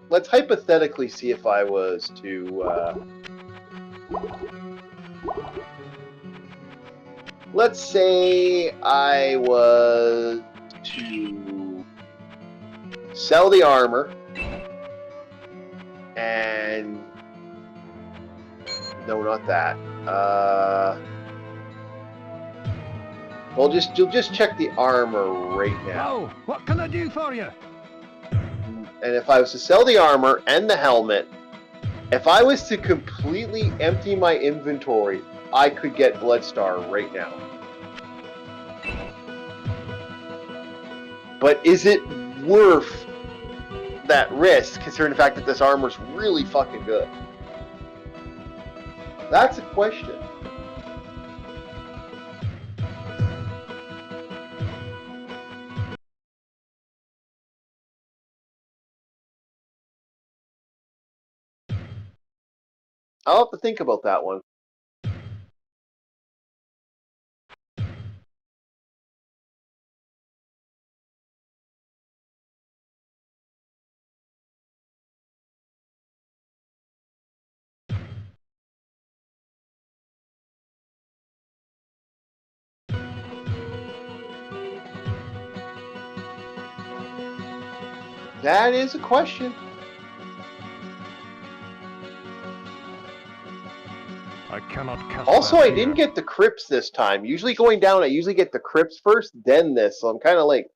[SPEAKER 1] Let's hypothetically see if I was to... let's say I was to sell the armor and... No, not that. Well, you'll just check the armor right now.
[SPEAKER 2] Oh, what can I do for you?
[SPEAKER 1] And if I was to sell the armor and the helmet, if I was to completely empty my inventory, I could get Bloodstar right now. But is it worth that risk, considering the fact that this armor's really fucking good? That's a question. I'll have to think about that one. That is a question.
[SPEAKER 2] I cannot cast.
[SPEAKER 1] Also, I didn't get the crypts this time. Usually going down, I usually get the crypts first, then this. So I'm kind of like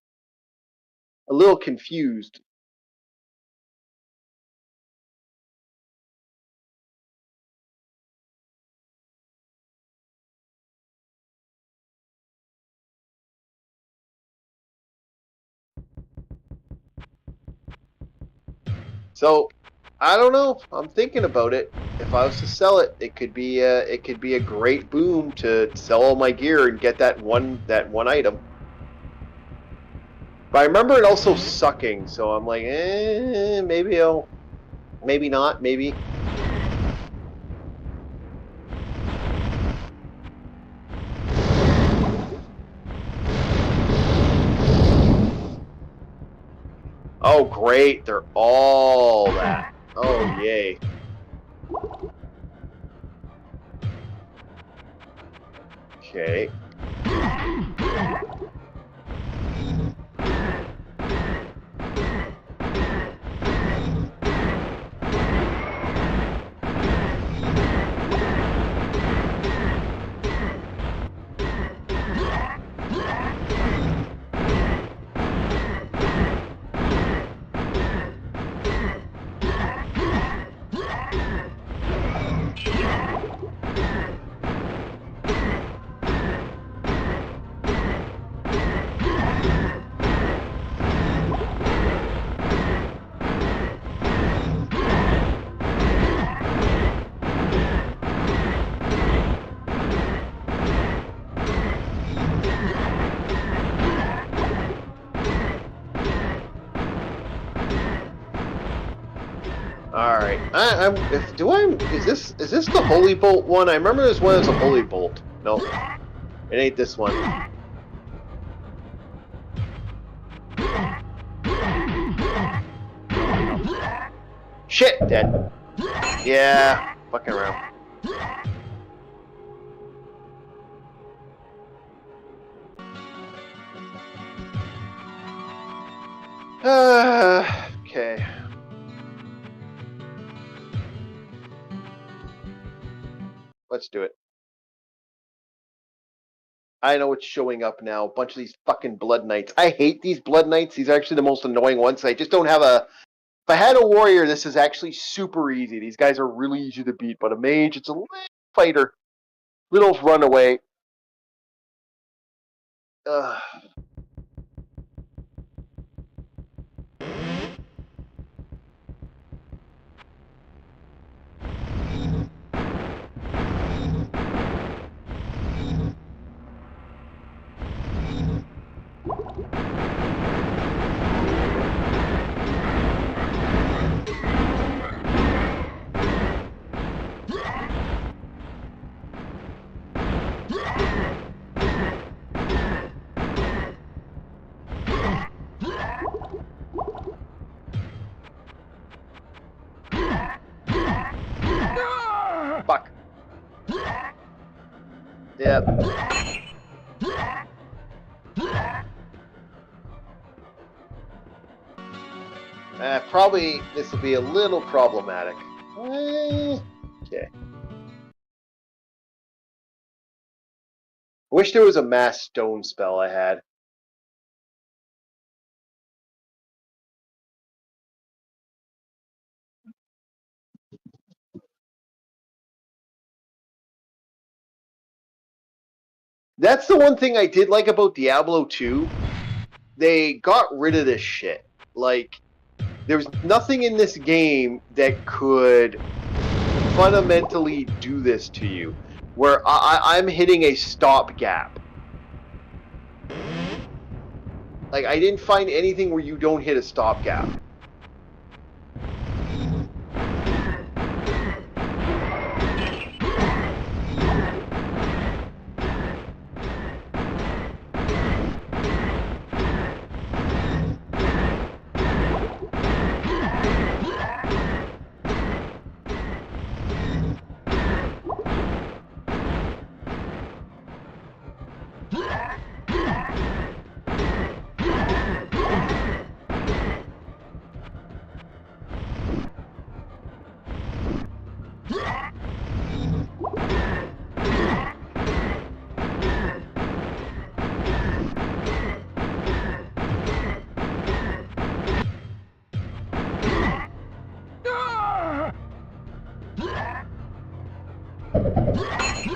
[SPEAKER 1] a little confused. So I don't know. I'm thinking about it. If I was to sell it, it could be a great boom to sell all my gear and get that one item. But I remember it also sucking, so I'm like, maybe not, maybe. Oh, great! They're all that. Oh, yay! Okay. Alright. Is this the Holy Bolt one? I remember there's one that's a Holy Bolt. Nope. It ain't this one. Shit! Dead. Yeah. Fucking around. Okay. Let's do it. I know it's showing up now. A bunch of these fucking Blood Knights. I hate these Blood Knights. These are actually the most annoying ones. I just don't have a... If I had a warrior, this is actually super easy. These guys are really easy to beat. But a mage, it's a little fighter. Little runaway. Ugh. Fuck. Yep. Probably this will be a little problematic. Okay. Wish there was a mass stone spell I had. That's the one thing I did like about Diablo 2. They got rid of this shit. Like, there's nothing in this game that could fundamentally do this to you, where I'm hitting a stopgap. Like, I didn't find anything where you don't hit a stopgap.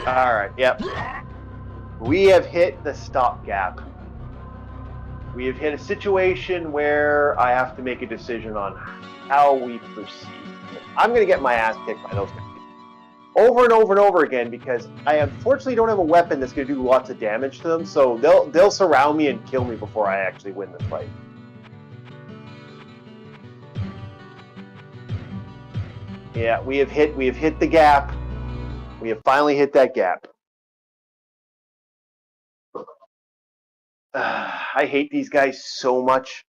[SPEAKER 1] Alright, yep. We have hit the stopgap. We have hit a situation where I have to make a decision on how we proceed. I'm going to get my ass kicked by those guys over and over and over again because I unfortunately don't have a weapon that's going to do lots of damage to them. So they'll surround me and kill me before I actually win this fight. Yeah, we have hit the gap. We have finally hit that gap. I hate these guys so much.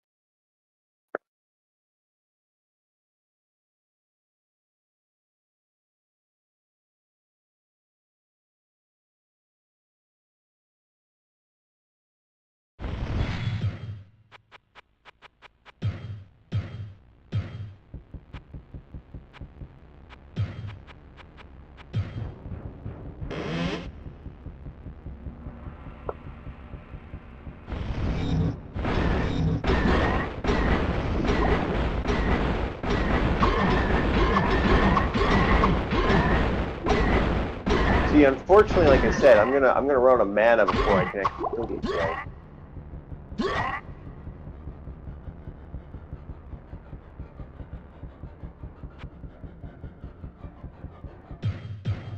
[SPEAKER 1] See, unfortunately, like I said, I'm gonna run a mana before I can actually kill these guys.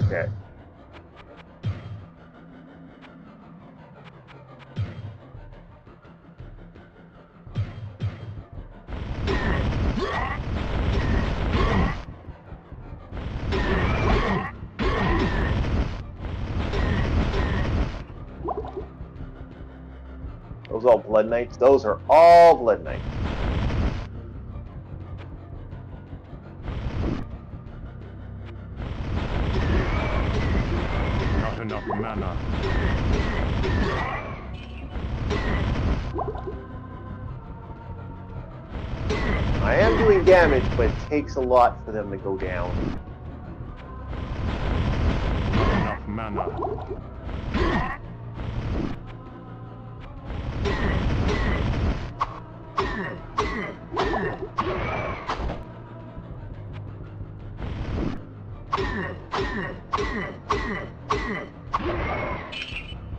[SPEAKER 1] Okay. Those all Blood Knights? Those are all Blood Knights.
[SPEAKER 2] Not enough mana.
[SPEAKER 1] I am doing damage, but it takes a lot for them to go down.
[SPEAKER 2] Not enough mana.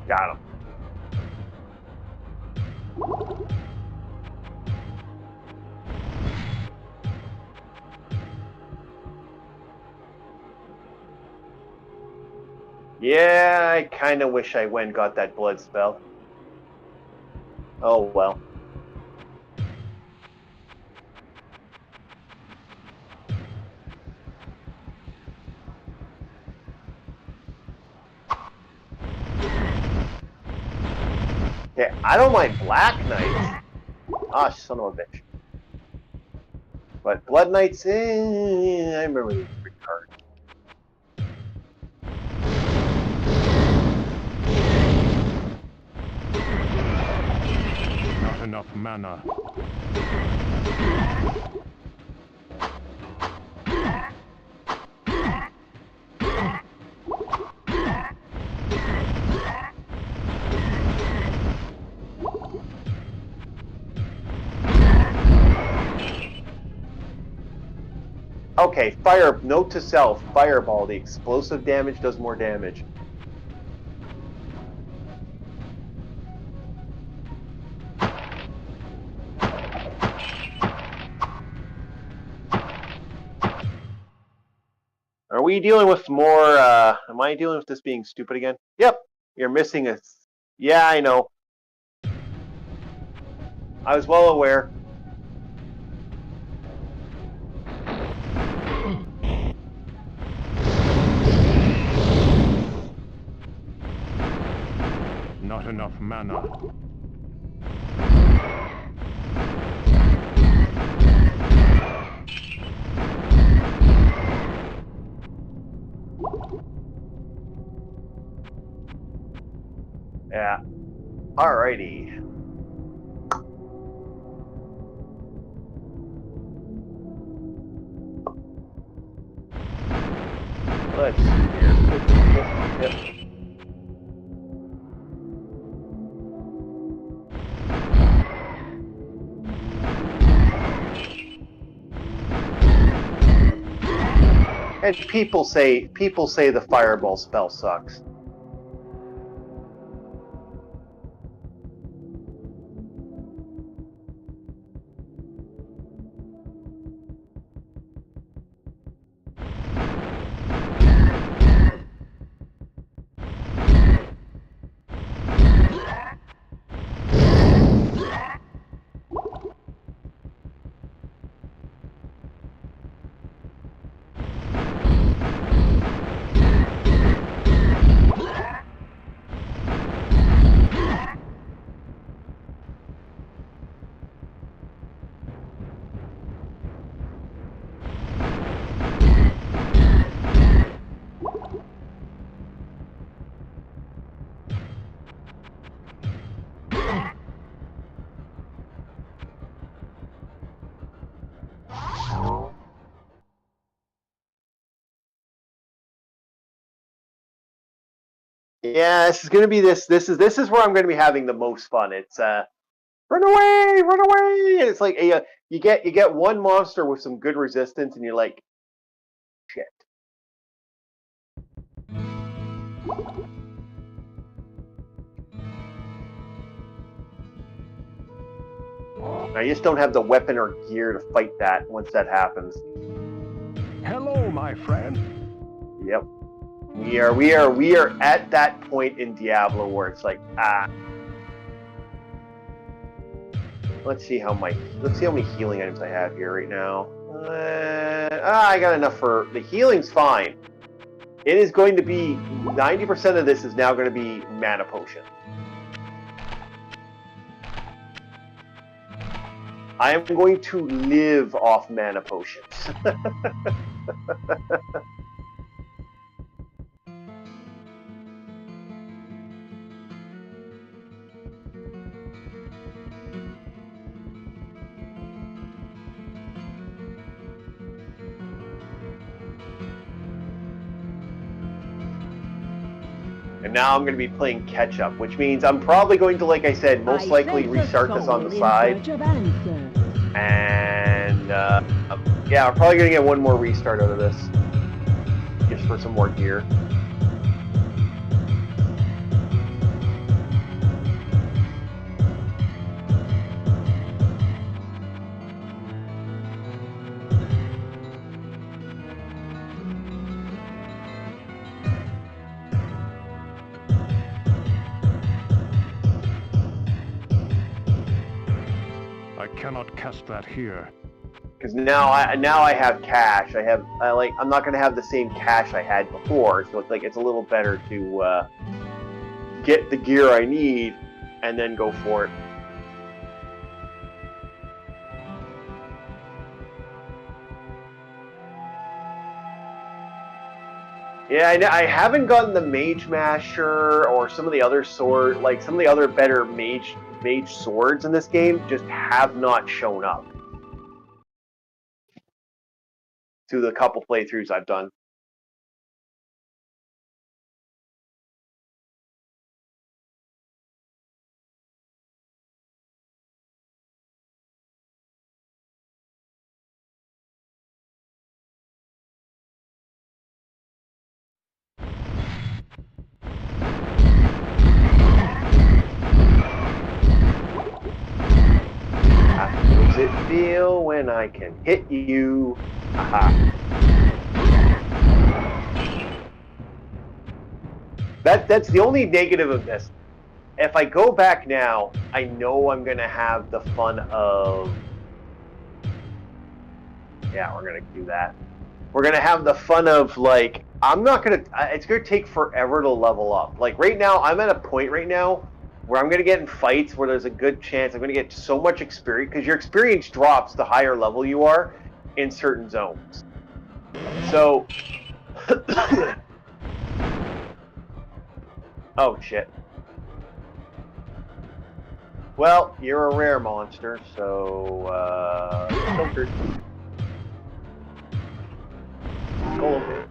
[SPEAKER 1] Got him. Yeah, I kind of wish I went and got that blood spell. Oh well. Yeah, I don't mind Black Knights. Ah, son of a bitch. But Blood Knights, I remember these three cards.
[SPEAKER 2] Not enough mana.
[SPEAKER 1] Okay, note to self, Fireball, the explosive damage does more damage. Are we dealing with more, am I dealing with this being stupid again? Yep, you're missing a, yeah, I know. I was well aware.
[SPEAKER 2] Not enough mana.
[SPEAKER 1] Yeah. Alrighty. Let's see here. And people say the Fireball spell sucks. Yeah, this is gonna be this. This is where I'm gonna be having the most fun. It's run away, run away, and it's like you get one monster with some good resistance, and you're like, shit. I just don't have the weapon or gear to fight that once that happens.
[SPEAKER 2] Hello, my friend.
[SPEAKER 1] Yep. We are at that point in Diablo where it's like, let's see how many healing items I have here right now. I got enough for the healing's fine. It is going to be 90% of this is now going to be mana potion. I am going to live off mana potions. And now I'm going to be playing catch up, which means I'm probably going to, like I said, most likely restart this on the side. And yeah, I'm probably going to get one more restart out of this, just for some more gear.
[SPEAKER 2] I cannot cast that here.
[SPEAKER 1] Because now I have cash. I'm not going to have the same cash I had before, so it's like it's a little better to get the gear I need and then go for it. Yeah, I haven't gotten the Mage Masher or some of the other some of the other better mage swords in this game just have not shown up through the couple playthroughs I've done. How does it feel when I can hit you? Aha. That's the only negative of this. If I go back now, I know I'm going to have the fun of... Yeah, we're going to do that. We're going to have the fun of, like, I'm not going to... It's going to take forever to level up. Like, right now, I'm at a point right now where I'm going to get in fights where there's a good chance I'm going to get so much experience, because your experience drops the higher level you are in certain zones. So... Oh, shit. Well, you're a rare monster, so, filtered. Golem.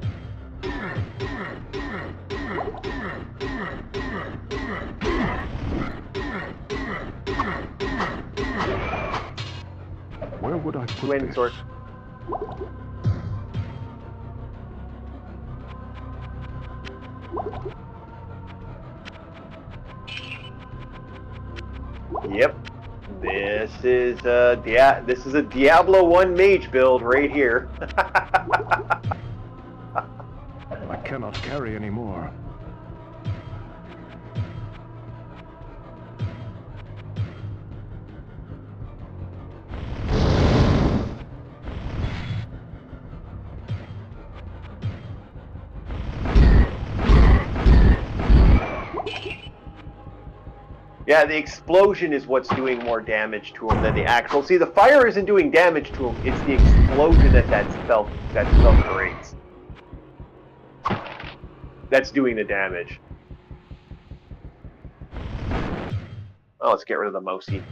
[SPEAKER 2] Where would I put
[SPEAKER 1] Twin
[SPEAKER 2] this?
[SPEAKER 1] sword. Yep. This is a Diablo 1 mage build right here.
[SPEAKER 2] I cannot carry anymore.
[SPEAKER 1] Yeah, the explosion is what's doing more damage to him than the actual. See, the fire isn't doing damage to him. It's the explosion that spell creates. That's doing the damage. Oh, let's get rid of the mousey.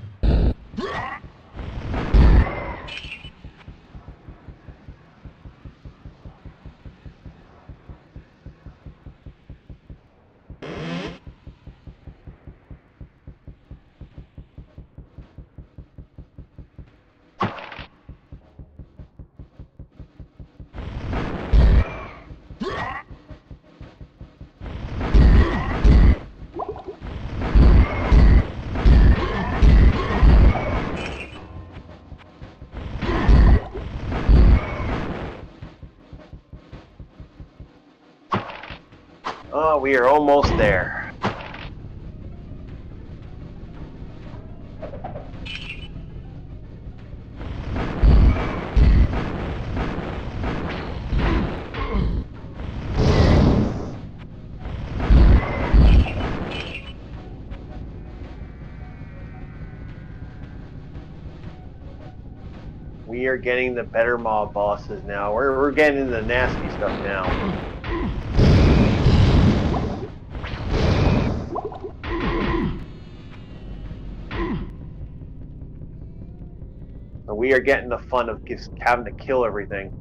[SPEAKER 1] Oh, we are almost there. We are getting the better mob bosses now. We're getting the nasty stuff now. So we are getting the fun of just having to kill everything.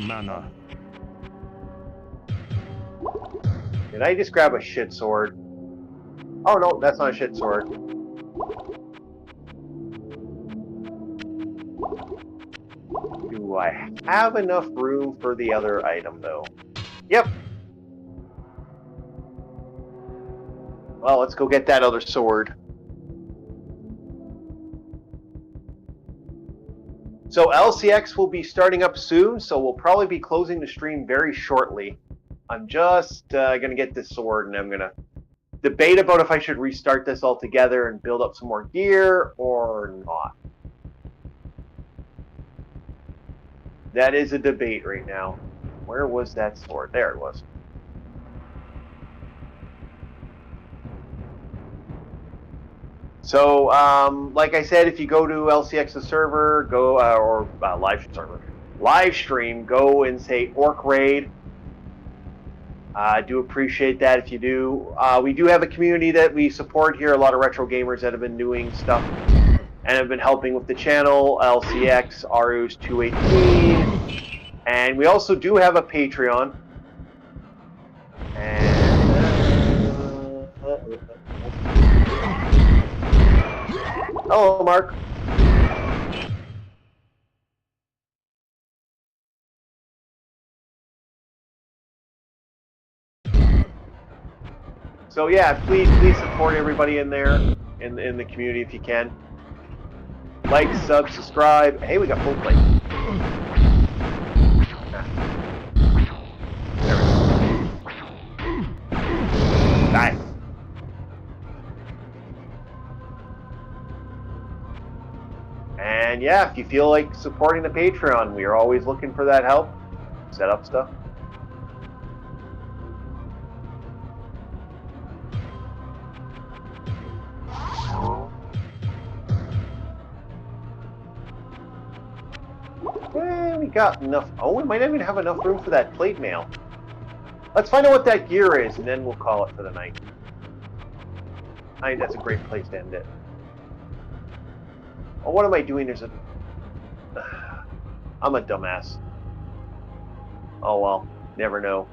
[SPEAKER 2] Mana.
[SPEAKER 1] Did I just grab a shit sword? Oh no, that's not a shit sword. Do I have enough room for the other item though? Yep. Well, let's go get that other sword. So LCX will be starting up soon, so we'll probably be closing the stream very shortly. I'm just going to get this sword, and I'm going to debate about if I should restart this altogether and build up some more gear or not. That is a debate right now. Where was that sword? There it was. So, like I said, if you go to LCX's server, go or live stream, go and say Orc Raid. I do appreciate that if you do. We do have a community that we support here. A lot of retro gamers that have been doing stuff and have been helping with the channel. LCX, Arus 218, and we also do have a Patreon. And hello, Mark. So yeah, please support everybody in there in the community if you can. Like, sub, subscribe. Hey, we got full plate. There we go. Die. And yeah, if you feel like supporting the Patreon, we are always looking for that help. Set up stuff. We got enough. Oh, we might not even have enough room for that plate mail. Let's find out what that gear is, and then we'll call it for the night. I think that's a great place to end it. Oh, what am I doing? I'm a dumbass. Oh well, never know.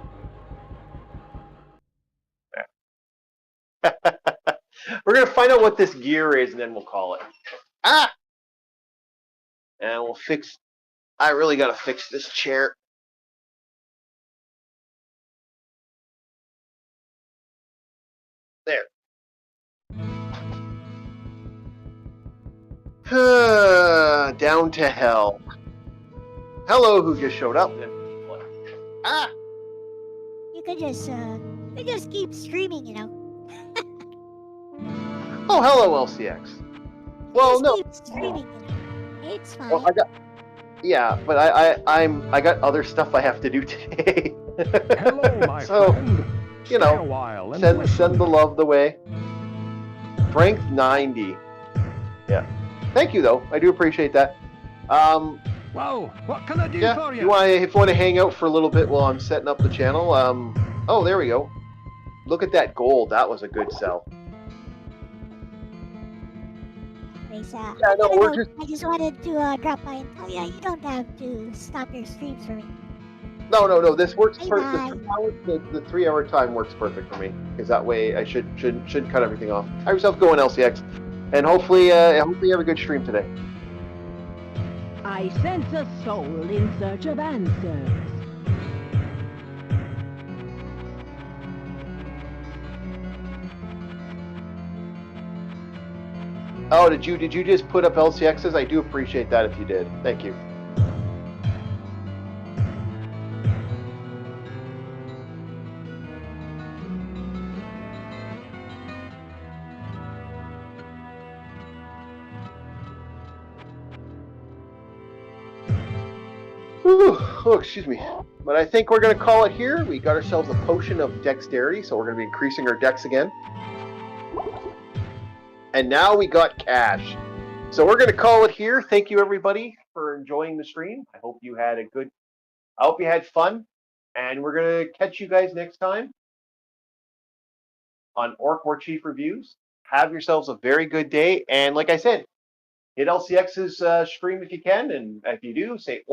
[SPEAKER 1] We're gonna find out what this gear is, and then we'll call it. Ah! And we'll fix. I really gotta fix this chair. There. Down to hell. Hello, who just showed up? Ah!
[SPEAKER 5] You could just keep streaming, you know.
[SPEAKER 1] Oh, hello, LCX. Well, no.
[SPEAKER 5] Keep streaming, you know. It's fine.
[SPEAKER 1] Well, yeah, but I got other stuff I have to do today.
[SPEAKER 2] Hello, my
[SPEAKER 1] so,
[SPEAKER 2] friend.
[SPEAKER 1] you
[SPEAKER 2] Stay a
[SPEAKER 1] know,
[SPEAKER 2] while and
[SPEAKER 1] send the love the way. Strength 90. Yeah. Thank you, though. I do appreciate that.
[SPEAKER 2] Whoa, what can I do for you?
[SPEAKER 1] If you want to hang out for a little bit while I'm setting up the channel, oh, there we go. Look at that gold. That was a good sell.
[SPEAKER 5] Yeah,
[SPEAKER 1] no,
[SPEAKER 5] I just wanted to drop by and tell you, you don't have to stop your streams for me.
[SPEAKER 1] No. This works
[SPEAKER 5] Bye
[SPEAKER 1] perfect. The 3 hour time works perfect for me because that way I should cut everything off. Have yourself going, LCX, and hopefully you have a good stream today.
[SPEAKER 3] I sense a soul in search of answers.
[SPEAKER 1] Oh, did you just put up LCXs? I do appreciate that if you did. Thank you. Whew. Oh, excuse me. But I think we're going to call it here. We got ourselves a potion of dexterity, so we're going to be increasing our dex again. And now we got cash. So we're going to call it here. Thank you, everybody, for enjoying the stream. I hope you had fun. And we're going to catch you guys next time on Orc War Chief Reviews. Have yourselves a very good day. And like I said, hit LCX's stream if you can. And if you do, say